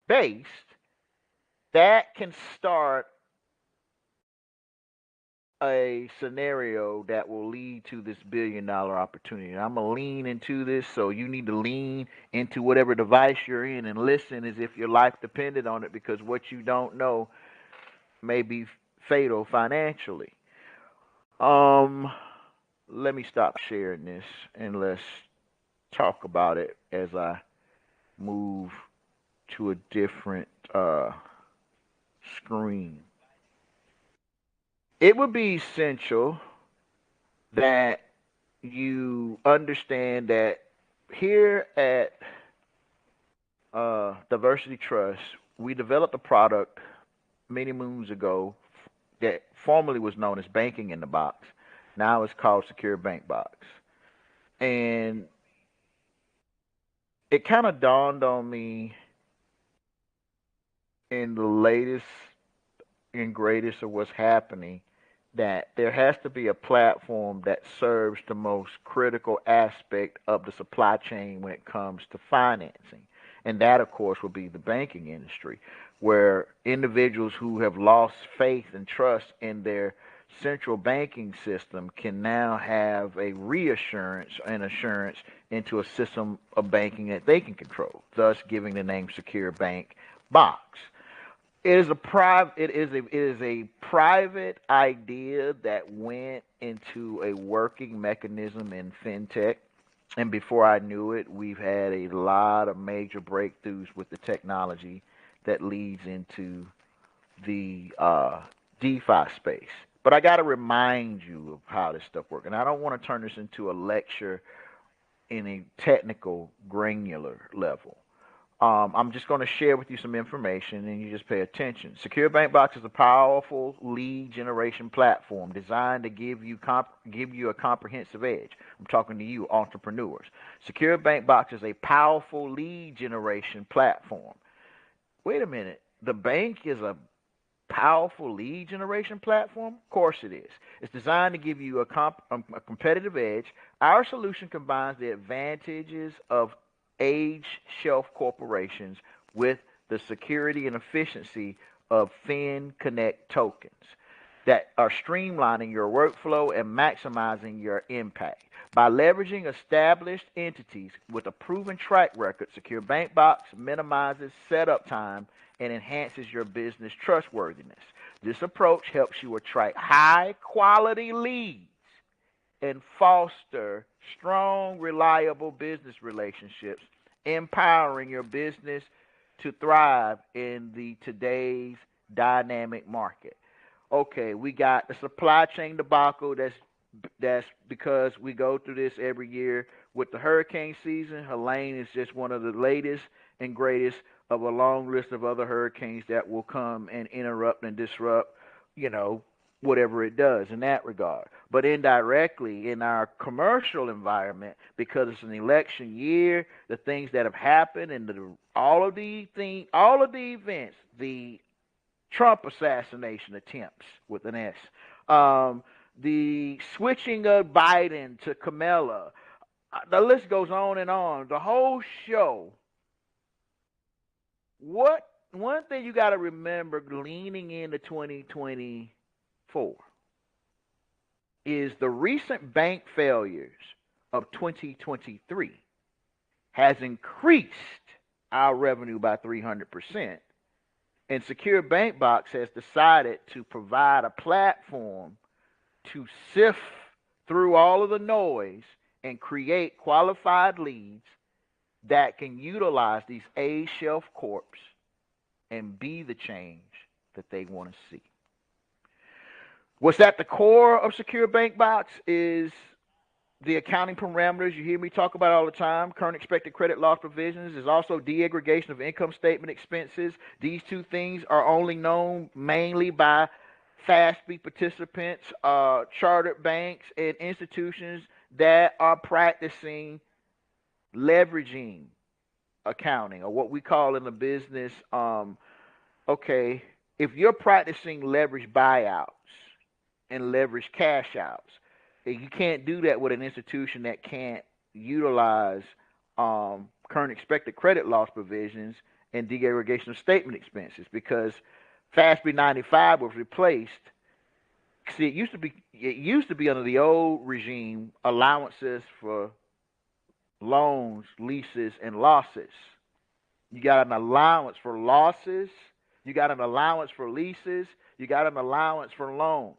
based, that can start a scenario that will lead to this $1 billion opportunity. And I'm going to lean into this, so you need to lean into whatever device you're in and listen as if your life depended on it, because what you don't know may be fatal financially. Let me stop sharing this and let's talk about it as I move to a different screen. It would be essential that you understand that here at Diversity Trust, we developed a product many moons ago that formerly was known as Banking in the Box. Now it's called SecureBankBox. And it kind of dawned on me in the latest and greatest of what's happening that there has to be a platform that serves the most critical aspect of the supply chain when it comes to financing. And that, of course, will be the banking industry, where individuals who have lost faith and trust in their central banking system can now have a reassurance and assurance into a system of banking that they can control, thus giving the name SecureBankBox. It is a private idea that went into a working mechanism in fintech, and before I knew it, we've had a lot of major breakthroughs with the technology that leads into the DeFi space. But I got to remind you of how this stuff works, and I don't want to turn this into a lecture in a technical, granular level. I'm just going to share with you some information, and you just pay attention. SecureBankBox is a powerful lead generation platform designed to give you a comprehensive edge. I'm talking to you, entrepreneurs. SecureBankBox is a powerful lead generation platform. Wait a minute. The bank is a powerful lead generation platform? Of course it is. It's designed to give you a competitive edge. Our solution combines the advantages of age shelf corporations with the security and efficiency of FinConnect tokens that are streamlining your workflow and maximizing your impact. By leveraging established entities with a proven track record, SecureBankBox minimizes setup time and enhances your business trustworthiness. This approach helps you attract high-quality leads and foster strong, reliable business relationships, empowering your business to thrive in today's dynamic market. Okay, we got the supply chain debacle. That's because we go through this every year with the hurricane season. Helene is just one of the latest and greatest of a long list of other hurricanes that will come and interrupt and disrupt, whatever it does in that regard. But indirectly, in our commercial environment, because it's an election year, the things that have happened and all of the events, the Trump assassination attempts with an S, the switching of Biden to Kamala, the list goes on and on. The whole show. One thing you got to remember leaning into 2024 is the recent bank failures of 2023 has increased our revenue by 300%. And SecureBankBox has decided to provide a platform to sift through all of the noise and create qualified leads that can utilize these A-shelf corps and be the change that they want to see. What's at the core of SecureBankBox is the accounting parameters you hear me talk about all the time, current expected credit loss provisions. There's also deaggregation of income statement expenses. These two things are only known mainly by FASB participants, chartered banks, and institutions that are practicing leveraging accounting, or what we call in the business, okay, if you're practicing leverage buyouts and leverage cash outs, you can't do that with an institution that can't utilize current expected credit loss provisions and deaggregation of statement expenses, because FASB 95 was replaced. See, it used to be under the old regime, allowances for loans, leases, and losses. You got an allowance for losses, you got an allowance for leases, you got an allowance for loans.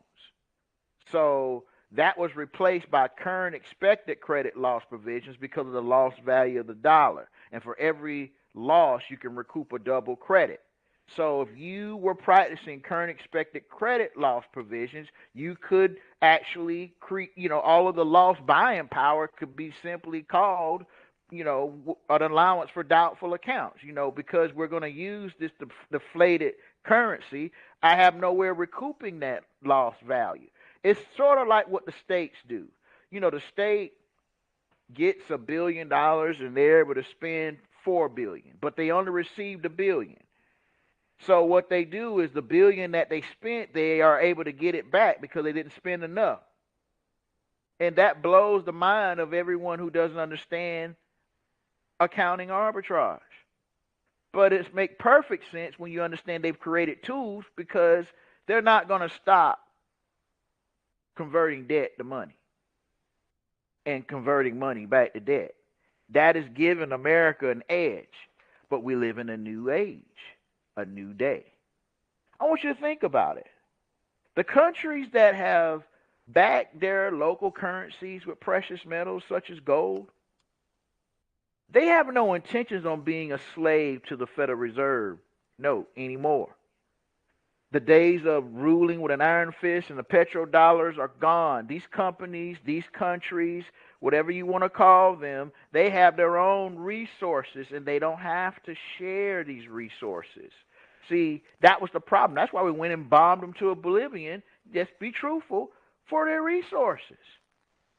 So that was replaced by current expected credit loss provisions because of the lost value of the dollar. And for every loss, you can recoup a double credit. So if you were practicing current expected credit loss provisions, you could actually create, all of the lost buying power could be simply called, an allowance for doubtful accounts, because we're going to use this deflated currency. I have nowhere recouping that lost value. It's sort of like what the states do. The state gets $1 billion and they're able to spend $4 billion, but they only received $1 billion. So what they do is the $1 billion that they spent, they are able to get it back because they didn't spend enough. And that blows the mind of everyone who doesn't understand accounting arbitrage. But it makes perfect sense when you understand they've created tools, because they're not going to stop converting debt to money and converting money back to debt. That is giving America an edge. But we live in a new age, a new day. I want you to think about it. The countries that have backed their local currencies with precious metals such as gold, they have no intentions on being a slave to the Federal Reserve note anymore. The days of ruling with an iron fist and the petrodollars are gone. These companies, these countries, whatever you want to call them, they have their own resources and they don't have to share these resources. See, that was the problem. That's why we went and bombed them to oblivion. Just be truthful, for their resources.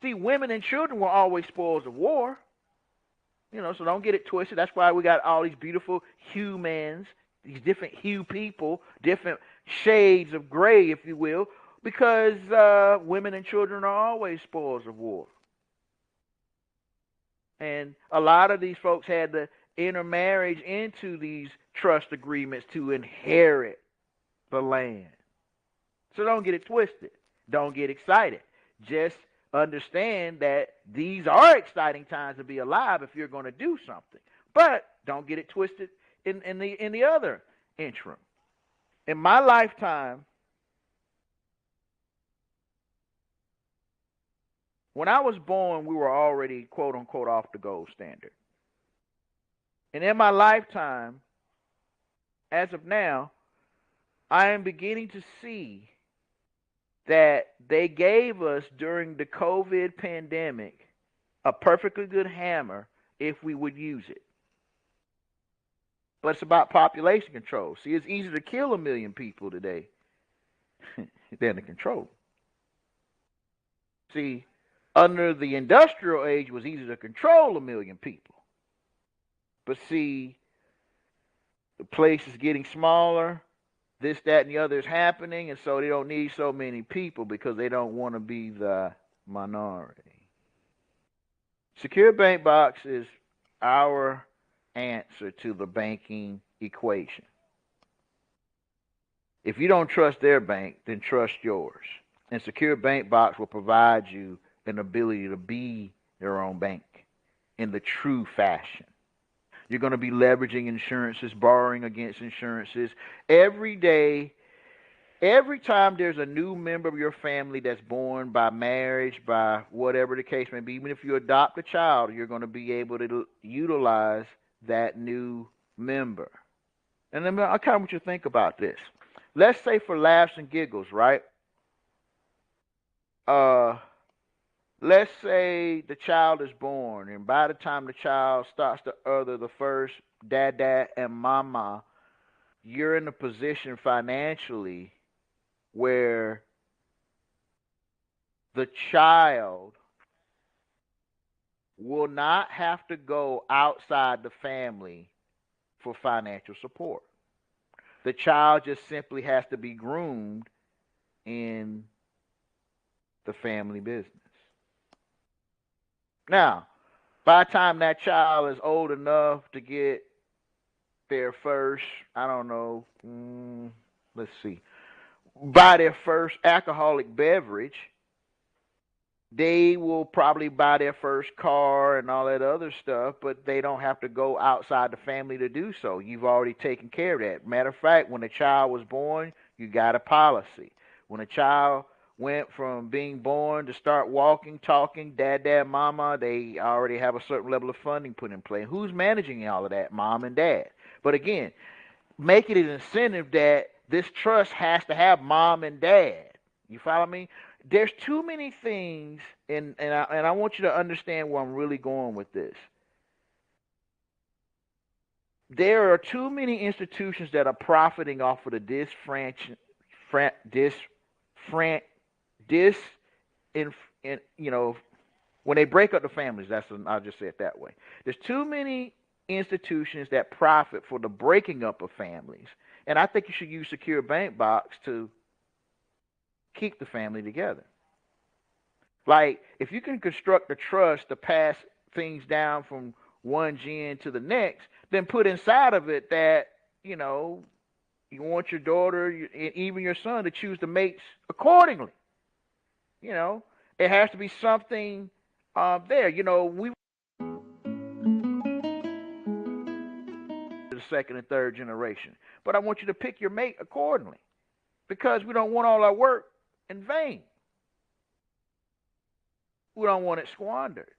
See, women and children were always spoils of war. So don't get it twisted. That's why we got all these beautiful humans, these different hue people, different shades of gray, if you will, because women and children are always spoils of war. And a lot of these folks had to intermarriage into these trust agreements to inherit the land. So don't get it twisted. Don't get excited. Just understand that these are exciting times to be alive if you're going to do something. But don't get it twisted in the other interim. In my lifetime, when I was born, we were already, quote unquote, off the gold standard. And in my lifetime, as of now, I am beginning to see that they gave us during the COVID pandemic a perfectly good hammer if we would use it. But it's about population control. See, it's easier to kill 1 million people today than to control. See, under the industrial age, it was easier to control 1 million people. But see, the place is getting smaller. This, that, and the other is happening, and so they don't need so many people because they don't want to be the minority. SecureBankBox is our answer to the banking equation. If you don't trust their bank, then trust yours. And SecureBankBox will provide you an ability to be your own bank in the true fashion. You're going to be leveraging insurances, borrowing against insurances. Every day, every time there's a new member of your family that's born by marriage, by whatever the case may be, even if you adopt a child, you're going to be able to utilize that new member. And then I kind of want you to think about this. Let's say for laughs and giggles, right? The let's say the child is born, and by the time the child starts to uther the first dad and mama, you're in a position financially where the child will not have to go outside the family for financial support. The child just simply has to be groomed in the family business. Now, by the time that child is old enough to get their first, I don't know, let's see, buy their first alcoholic beverage, they will probably buy their first car and all that other stuff, but they don't have to go outside the family to do so. You've already taken care of that. Matter of fact, when a child was born, you got a policy. When a child went from being born to start walking, talking, dad, mama, they already have a certain level of funding put in place. Who's managing all of that? Mom and dad. But again, make it an incentive that this trust has to have mom and dad. You follow me? There's too many things, and I want you to understand where I'm really going with this. There are too many institutions that are profiting off of the when they break up the families. I'll just say it that way. There's too many institutions that profit for the breaking up of families, and I think you should use SecureBankBox to keep the family together. Like, if you can construct a trust to pass things down from one gen to the next, then put inside of it that, you want your daughter, even your son, to choose the mates accordingly. It has to be something there. We the second and third generation, but I want you to pick your mate accordingly, because we don't want all our work in vain. We don't want it squandered.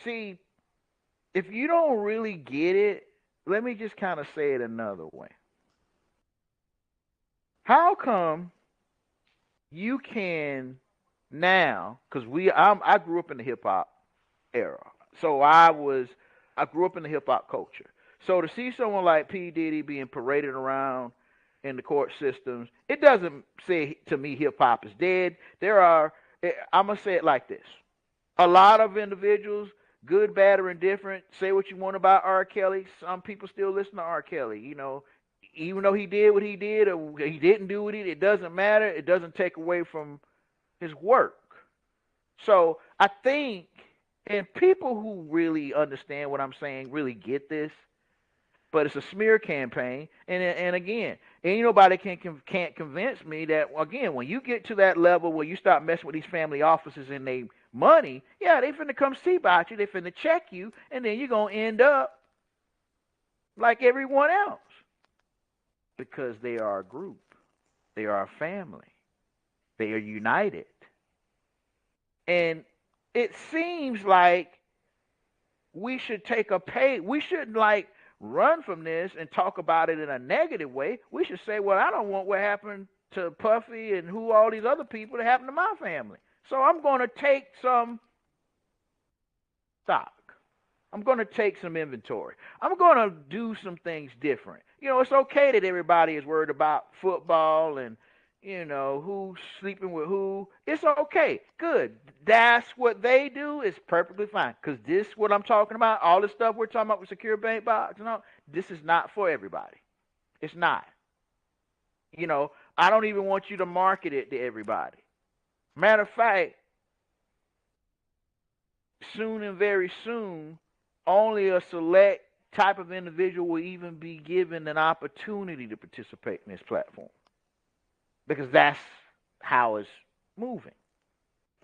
See, if you don't really get it, let me just kind of say it another way. How come you can now, because I grew up in the hip hop era, so I grew up in the hip hop culture. So to see someone like P. Diddy being paraded around in the court systems, it doesn't say to me hip hop is dead. I'm going to say it like this. A lot of individuals, good, bad, or indifferent, say what you want about R. Kelly. Some people still listen to R. Kelly. Even though he did what he did or he didn't do what he did, it doesn't matter. It doesn't take away from his work. So I think, and people who really understand what I'm saying really get this, but it's a smear campaign. And again, ain't nobody can't convince me that, again, when you get to that level where you start messing with these family offices and they money, yeah, they finna come see about you, they finna check you, and then you're gonna end up like everyone else, because they are a group, they are a family, they are united. And it seems like we should we shouldn't run from this and talk about it in a negative way. We should say, well, I don't want what happened to Puffy and who all these other people that happened to my family. So I'm going to take some stock. I'm going to take some inventory. I'm going to do some things different. It's okay that everybody is worried about football and, who's sleeping with who. It's okay. Good. That's what they do. Is perfectly fine. Because this, what I'm talking about, all the stuff we're talking about with SecureBankBox and all, this is not for everybody. It's not. I don't even want you to market it to everybody. Matter of fact, soon and very soon, only a select type of individual will even be given an opportunity to participate in this platform, because that's how it's moving.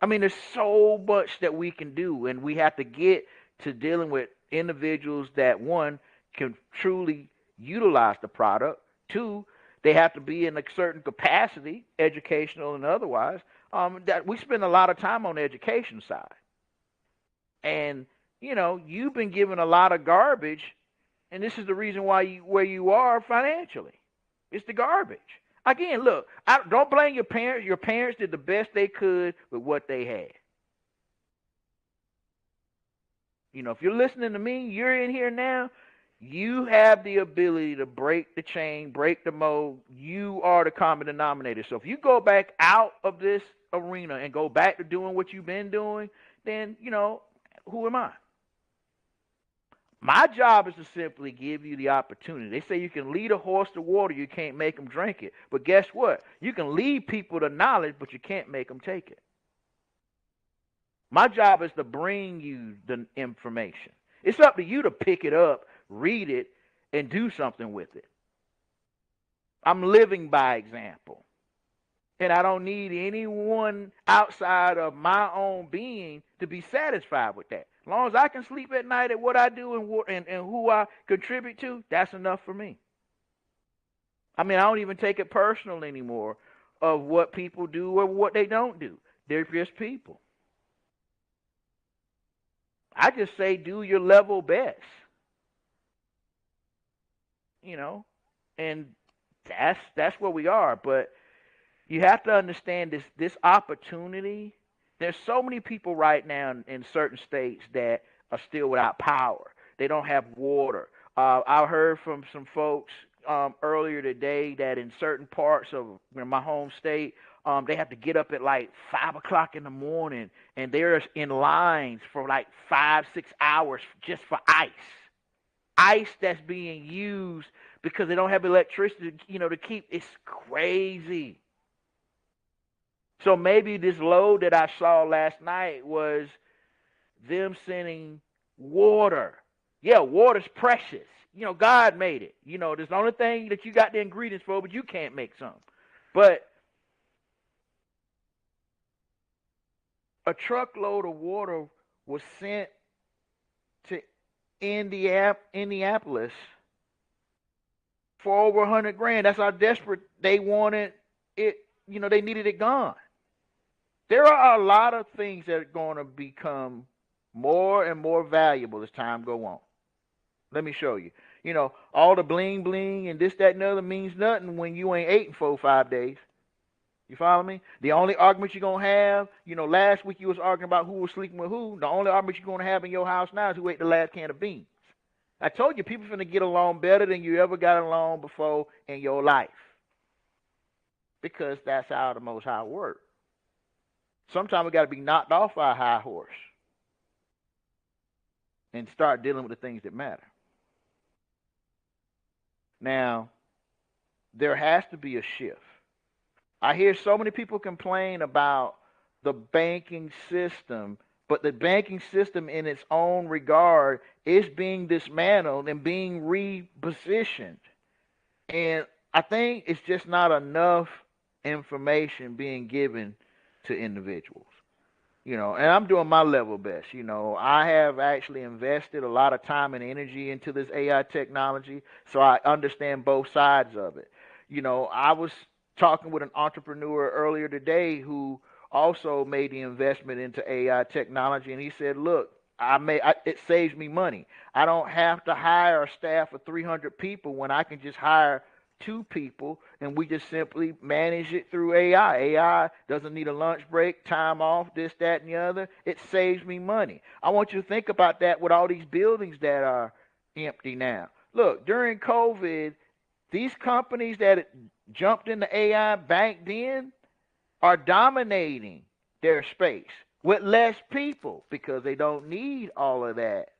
I mean, there's so much that we can do, and we have to get to dealing with individuals that, one, can truly utilize the product. Two, they have to be in a certain capacity, educational and otherwise. That we spend a lot of time on the education side. And, you've been given a lot of garbage, and this is the reason why where you are financially. It's the garbage. Again, look, don't blame your parents. Your parents did the best they could with what they had. You know, if you're listening to me, you're in here now, you have the ability to break the chain, break the mold. You are the common denominator. So if you go back out of this arena and go back to doing what you've been doing, then, you know, who am I? My job is to simply give you the opportunity. They say you can lead a horse to water, you can't make them drink it. But guess what? You can lead people to knowledge, but you can't make them take it. My job is to bring you the information. It's up to you to pick it up, read it, and do something with it. I'm living by example. And I don't need anyone outside of my own being to be satisfied with that. As long as I can sleep at night at what I do and who I contribute to, that's enough for me. I mean, I don't even take it personal anymore of what people do or what they don't do. They're just people. I just say do your level best. You know, and that's where we are. But you have to understand this opportunity. There's so many people right now in certain states that are still without power. They don't have water. I heard from some folks earlier today that in certain parts of my home state, they have to get up at like 5 o'clock in the morning, and they're in lines for like 5-6 hours just for ice. Ice that's being used because they don't have electricity, to keep. It's crazy. So maybe this load that I saw last night was them sending water. Yeah, water's precious. God made it. There's the only thing that you got the ingredients for, but you can't make some. But a truckload of water was sent to Indianapolis for over $100,000. That's how desperate they wanted it. They needed it gone. There are a lot of things that are going to become more and more valuable as time go on. Let me show you. All the bling bling and this, that, and the other means nothing when you ain't ate in 4 or 5 days. You follow me? The only argument you're going to have, last week you was arguing about who was sleeping with who. The only argument you're going to have in your house now is who ate the last can of beans. I told you people finna get along better than you ever got along before in your life. Because that's how the Most High works. Sometimes we got to be knocked off our high horse and start dealing with the things that matter. Now, there has to be a shift. I hear so many people complain about the banking system, but the banking system in its own regard is being dismantled and being repositioned. And I think it's just not enough information being given to individuals. And I'm doing my level best. I have actually invested a lot of time and energy into this AI technology, so I understand both sides of it. I was talking with an entrepreneur earlier today who also made the investment into AI technology, and he said, look, it saves me money. I don't have to hire a staff of 300 people when I can just hire 2 people, and we just simply manage it through AI. AI doesn't need a lunch break, time off, this, that, and the other. It saves me money. I want you to think about that with all these buildings that are empty now. Look, during COVID, these companies that jumped into AI back then are dominating their space with less people because they don't need all of that.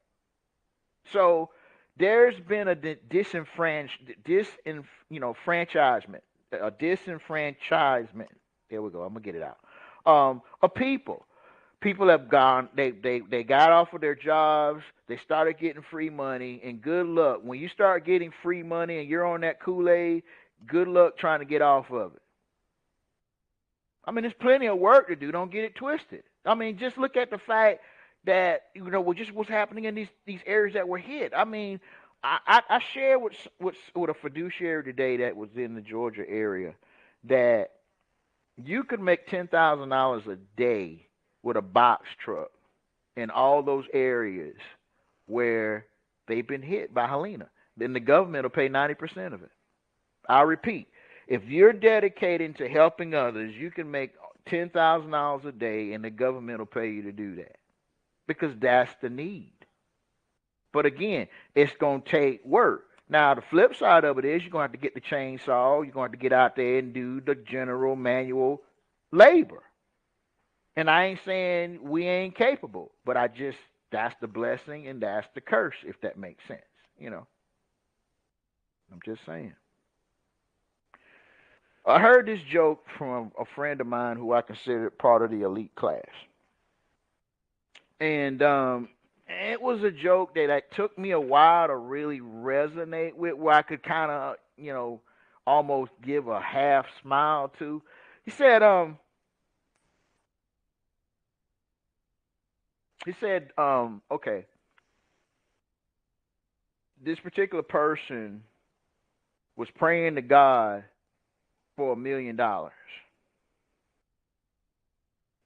So there's been a disenfranchisement. There we go. I'm gonna get it out. Of people. People have gone. They got off of their jobs. They started getting free money. And good luck when you start getting free money and you're on that Kool-Aid. Good luck trying to get off of it. I mean, there's plenty of work to do. Don't get it twisted. I mean, just look at the fact that just what's happening in these areas that were hit. I mean, I shared with a fiduciary today that was in the Georgia area that you could make $10,000 a day with a box truck in all those areas where they've been hit by Helena. Then the government will pay 90% of it. I'll repeat. If you're dedicated to helping others, you can make $10,000 a day, and the government will pay you to do that because that's the need. But again, it's going to take work. Now, the flip side of it is you're going to have to get the chainsaw. You're going to have to get out there and do the general manual labor. And I ain't saying we ain't capable, but that's the blessing and that's the curse, if that makes sense. I'm just saying. I heard this joke from a friend of mine who I consider part of the elite class. And it was a joke that took me a while to really resonate with, where I could kind of, almost give a half smile to. He said, okay, this particular person was praying to God for $1 million.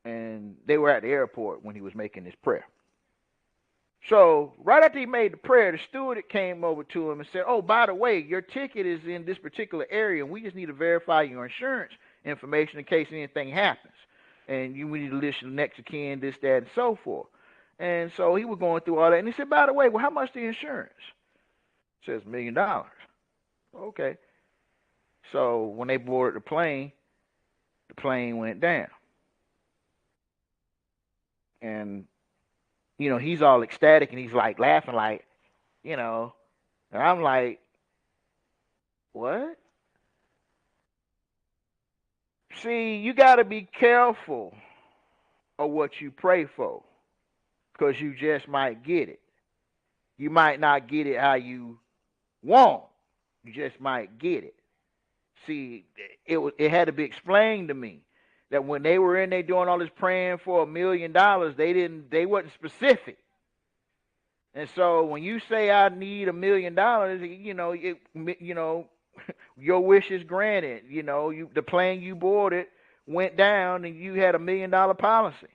And they were at the airport when he was making this prayer. So right after he made the prayer, the steward came over to him and said, oh, by the way, your ticket is in this particular area, and we just need to verify your insurance information in case anything happens. And we need to list your next of kin, this, that, and so forth. And so he was going through all that. And he said, by the way, well, how much the insurance? It says $1 million. Okay. So when they boarded the plane went down. And, he's all ecstatic and he's like laughing like, and I'm like, what? See, you got to be careful of what you pray for, because you just might get it. You might not get it how you want. You just might get it. See, it had to be explained to me that when they were in there doing all this praying for $1 million, they wasn't specific. And so when you say I need $1 million, your wish is granted. The plane you boarded went down and you had $1 million policy.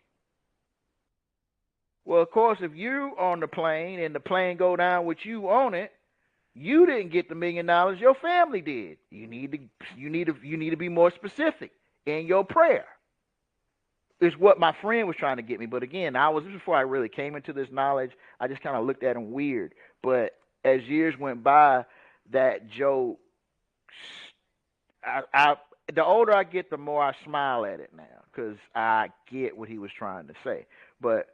Well, of course, if you're on the plane and the plane go down with you on it, you didn't get the $1 million. Your family did. You need to be more specific in your prayer. Is what my friend was trying to get me. But again, this was before I really came into this knowledge. I just kind of looked at him weird. But as years went by, that joke, the older I get, the more I smile at it now, because I get what he was trying to say. But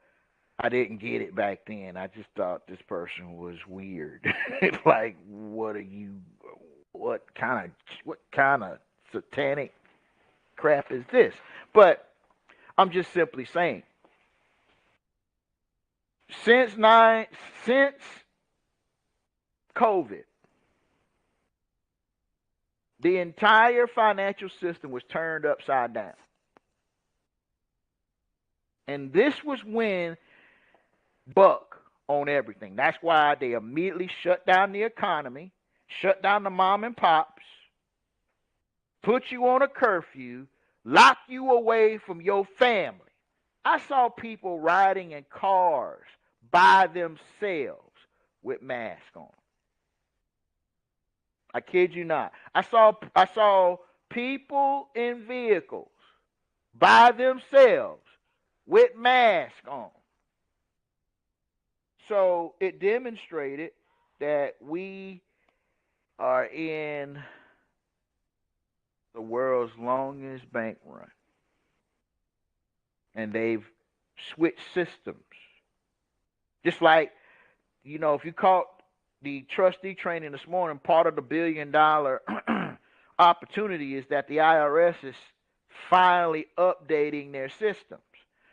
I didn't get it back then. I just thought this person was weird. Like, what kind of satanic crap is this? But I'm just simply saying, since COVID, the entire financial system was turned upside down. And this was when buck on everything. That's why they immediately shut down the economy, shut down the mom and pops, put you on a curfew, lock you away from your family. I saw people riding in cars by themselves with masks on. I kid you not. I saw people in vehicles by themselves with masks on. So it demonstrated that we are in the world's longest bank run. And they've switched systems. Just like, if you caught the trustee training this morning, part of the $1 billion opportunity is that the IRS is finally updating their systems.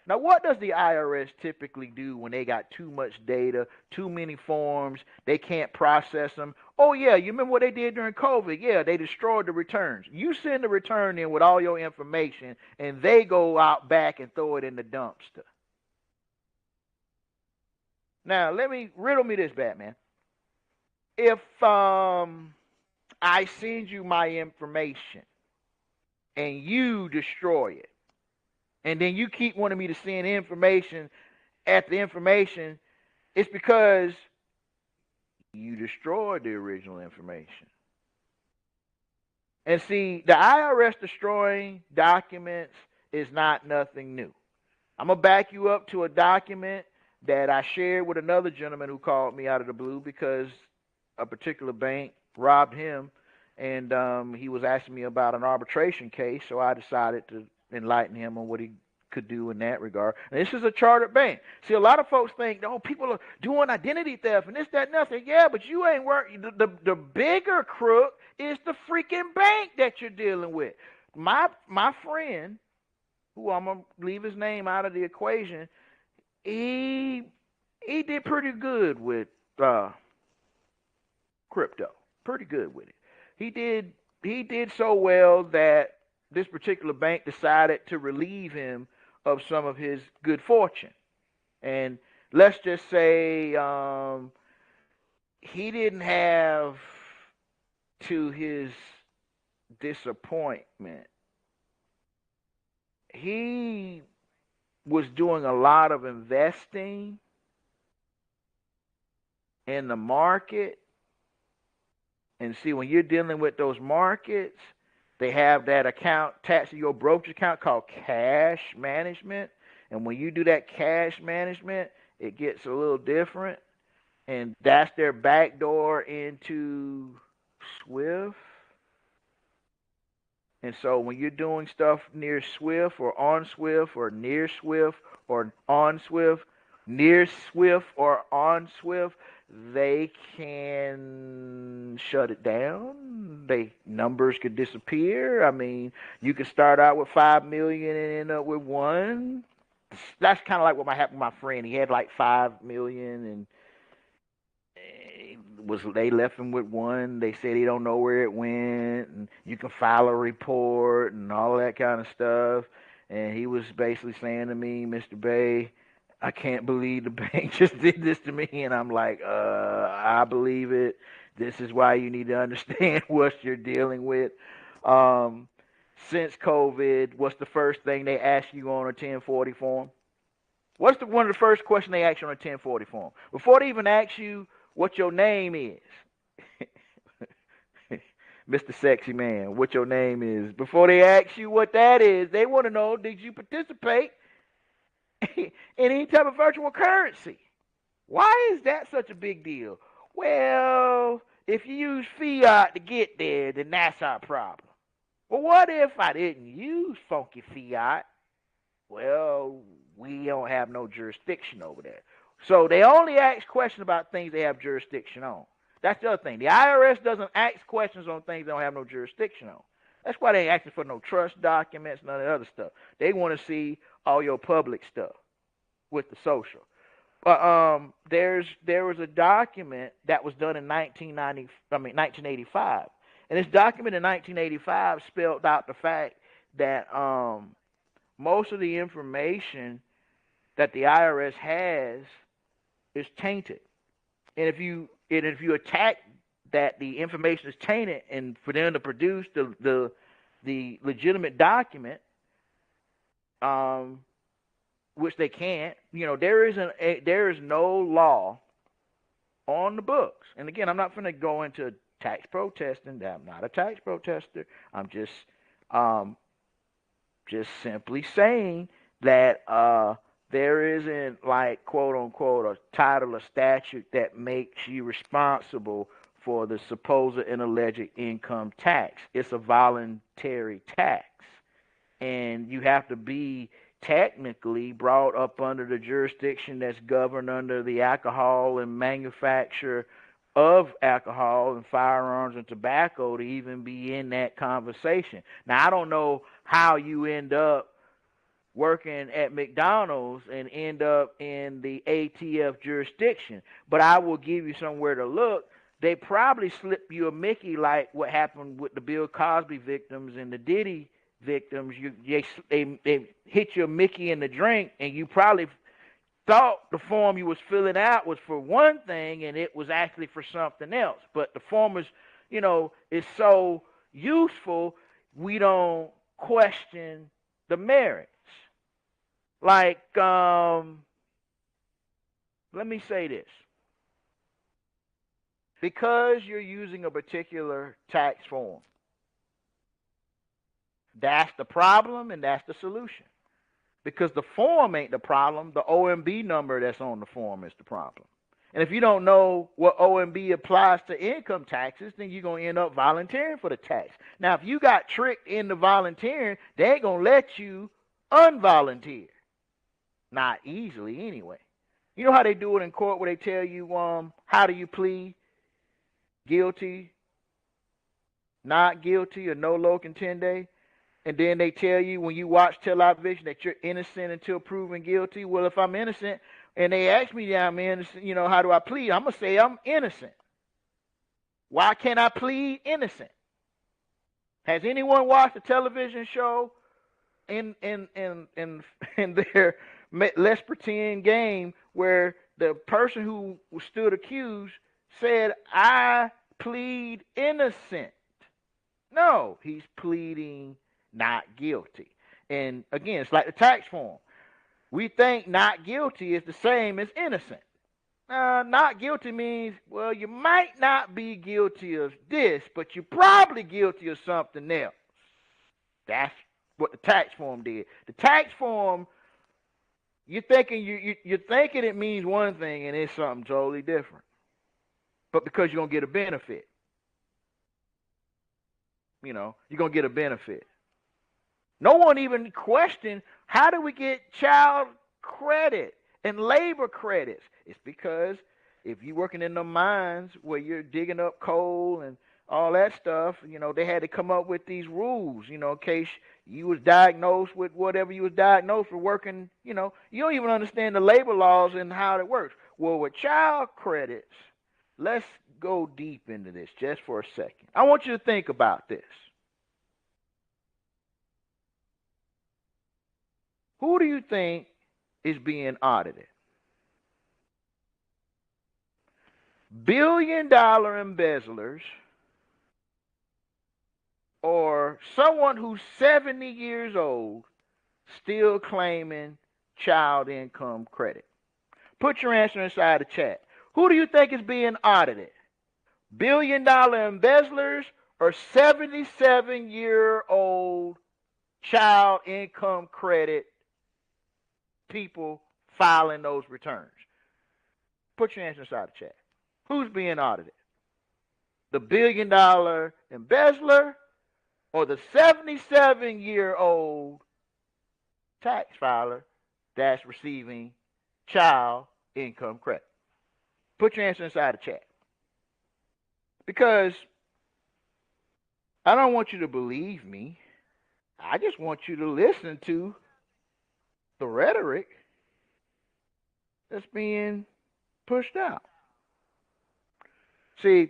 Now, what does the IRS typically do when they got too much data, too many forms, they can't process them? Oh, yeah, you remember what they did during COVID? Yeah, they destroyed the returns. You send the return in with all your information, and they go out back and throw it in the dumpster. Now, riddle me this, Batman. If I send you my information and you destroy it, and then you keep wanting me to send information at the information, it's because you destroyed the original information. And see, the IRS destroying documents is not nothing new. I'm going to back you up to a document that I shared with another gentleman who called me out of the blue because a particular bank robbed him, and he was asking me about an arbitration case, so I decided to enlighten him on what he could do in that regard. And this is a chartered bank. See, a lot of folks think, oh, people are doing identity theft and this, that, and nothing. Yeah, but you ain't working. The bigger crook is the freaking bank that you're dealing with. My friend, who I'm gonna leave his name out of the equation, he did pretty good with crypto. Pretty good with it. He did so well that this particular bank decided to relieve him of some of his good fortune. And let's just say he didn't have, to his disappointment, he was doing a lot of investing in the market. And see, when you're dealing with those markets, they have that account attached to your brokerage account called cash management. And when you do that cash management, it gets a little different. And that's their backdoor into Swift. And so when you're doing stuff near Swift or on Swift or near Swift or on Swift, near Swift or on Swift, they can shut it down. Numbers could disappear. I mean, you could start out with 5 million and end up with 1. That's kind of like what happened with my friend. He had like 5 million and they left him with 1. They said he don't know where it went, and you can file a report and all that kind of stuff. And he was basically saying to me, Mr. Bay, I can't believe the bank just did this to me. And I'm like, I believe it. This is why you need to understand what you're dealing with. Since COVID, what's the first thing they ask you on a 1040 form? What's one of the first questions they ask you on a 1040 form? Before they even ask you what your name is, Mr. Sexy Man, what your name is. Before they ask you what that is, they want to know, did you participate in any type of virtual currency? Why is that such a big deal? Well, if you use fiat to get there, then that's our problem. Well, what if I didn't use funky fiat? Well, we don't have no jurisdiction over that. So they only ask questions about things they have jurisdiction on. That's the other thing. The IRS doesn't ask questions on things they don't have no jurisdiction on. That's why they ain't asking for no trust documents, none of the other stuff. They want to see all your public stuff with the social. But there was a document that was done in 1985. And this document in 1985 spelled out the fact that most of the information that the IRS has is tainted. And if you attack that the information is tainted, and for them to produce the legitimate document, which they can't, there is no law on the books. And again, I'm not going to go into tax protesting. I'm not a tax protester. I'm just simply saying that there isn't, like, quote unquote, a title or statute that makes you responsible for the supposed and alleged income tax. It's a voluntary tax, and you have to be technically brought up under the jurisdiction that's governed under the alcohol and manufacture of alcohol and firearms and tobacco to even be in that conversation. Now, I don't know how you end up working at McDonald's and end up in the ATF jurisdiction, but I will give you somewhere to look. They probably slip you a Mickey like what happened with the Bill Cosby victims and the Diddy victims. They hit you a Mickey in the drink, and you probably thought the form you was filling out was for one thing, and it was actually for something else. But the form is so useful, we don't question the merits. Like, let me say this. Because you're using a particular tax form, That's the problem and that's the solution. Because the form ain't the problem. The OMB number that's on the form is the problem. And if you don't know what OMB applies to income taxes, then you're going to end up volunteering for the tax. Now, if you got tricked into volunteering, they ain't going to let you unvolunteer. Not easily, anyway. You know how they do it in court where they tell you, how do you plead? Guilty, not guilty, or no low contendere? And then they tell you when you watch television that you're innocent until proven guilty. Well, if I'm innocent and they ask me, yeah, I'm innocent, how do I plead? I'm going to say I'm innocent. Why can't I plead innocent? Has anyone watched a television show in their let's pretend game where the person who stood accused said, I plead innocent? No, he's pleading not guilty. And again, it's like the tax form. We think not guilty is the same as innocent. Not guilty means, well, you might not be guilty of this, but you're probably guilty of something else. That's what the tax form did. The tax form, you're thinking it means one thing and it's something totally different. But because you're going to get a benefit. You're going to get a benefit. No one even questioned, how do we get child credit and labor credits? It's because if you're working in the mines where you're digging up coal and all that stuff, they had to come up with these rules, in case you was diagnosed with whatever you was diagnosed for working, you don't even understand the labor laws and how it works. Well, with child credits, let's go deep into this just for a second. I want you to think about this. Who do you think is being audited? Billion-dollar embezzlers or someone who's 70 years old still claiming child income credit? Put your answer inside the chat. Who do you think is being audited? Billion-dollar embezzlers or 77-year-old child income credit people filing those returns? Put your answer inside the chat. Who's being audited? The billion-dollar embezzler or the 77-year-old tax filer that's receiving child income credit? Put your answer inside the chat. Because I don't want you to believe me. I just want you to listen to the rhetoric that's being pushed out. See,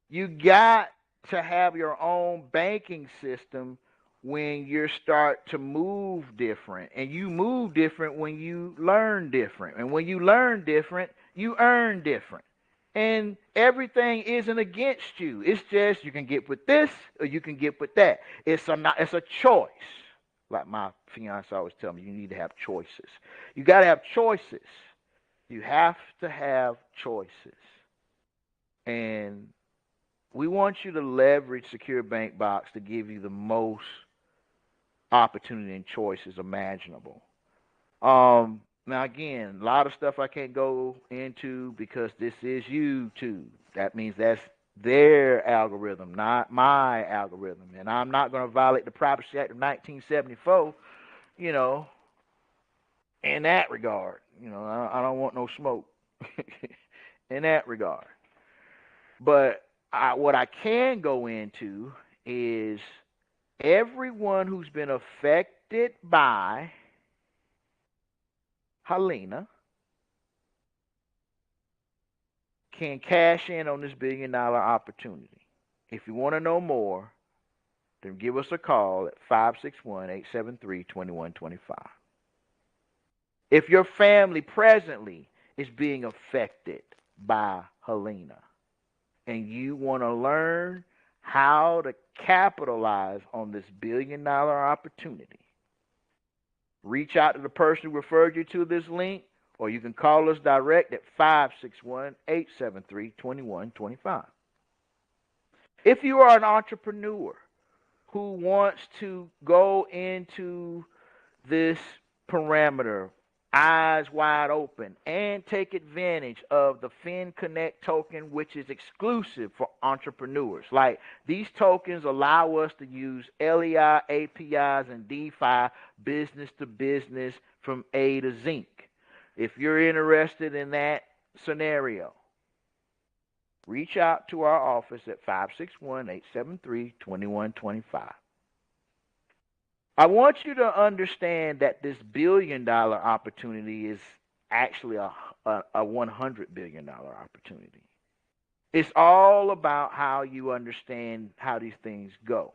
you got to have your own banking system when you start to move different. And you move different when you learn different. And when you learn different, you earn different. And everything isn't against you. It's just you can get with this or you can get with that. It's a choice. Like my fiance always tell me, you need to have choices. You got to have choices. You have to have choices. And we want you to leverage SecureBankBox to give you the most opportunity and choices imaginable. Now, again, a lot of stuff I can't go into because this is YouTube. That means that's their algorithm, not my algorithm. And I'm not going to violate the Privacy Act of 1974, in that regard. I don't want no smoke in that regard. But what I can go into is everyone who's been affected by Helena can cash in on this billion-dollar opportunity. If you want to know more, then give us a call at 561-873-2125. If your family presently is being affected by Helena and you want to learn how to capitalize on this billion-dollar opportunity, reach out to the person who referred you to this link, or you can call us direct at 561-873-2125. If you are an entrepreneur who wants to go into this parameter eyes wide open and take advantage of the FinConnect token, which is exclusive for entrepreneurs. Like, these tokens allow us to use LEI, APIs, and DeFi business to business from A to Zinc. If you're interested in that scenario, reach out to our office at 561-873-2125. I want you to understand that this $1 billion opportunity is actually a $100 billion opportunity. It's all about how you understand how these things go.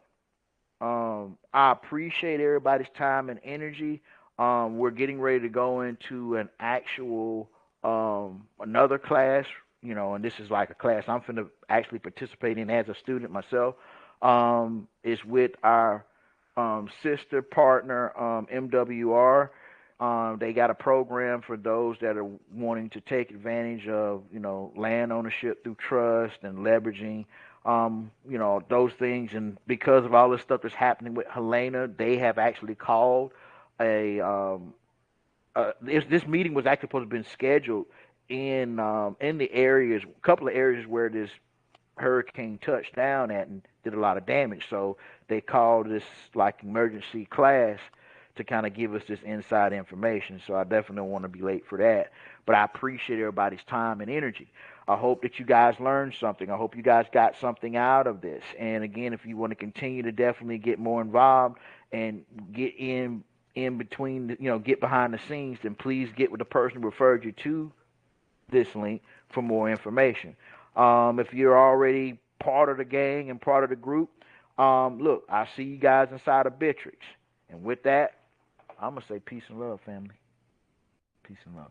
I appreciate everybody's time and energy. We're getting ready to go into an actual another class, and this is like a class I'm finna actually participate in as a student myself. It's with our sister partner, MWR. They got a program for those that are wanting to take advantage of, land ownership through trust and leveraging, those things. And because of all this stuff that's happening with Helena, they have actually called this meeting was actually supposed to have been scheduled in the areas, a couple of areas where this hurricane touched down at and did a lot of damage. So they called this like emergency class to kind of give us this inside information. So I definitely don't want to be late for that. But I appreciate everybody's time and energy. I hope that you guys learned something. I hope you guys got something out of this. And again, if you want to continue to definitely get more involved and get in between, get behind the scenes, then please get with the person who referred you to this link for more information. If you're already part of the gang and part of the group, look, I see you guys inside of Bitrix. And with that, I'm going to say peace and love, family. Peace and love.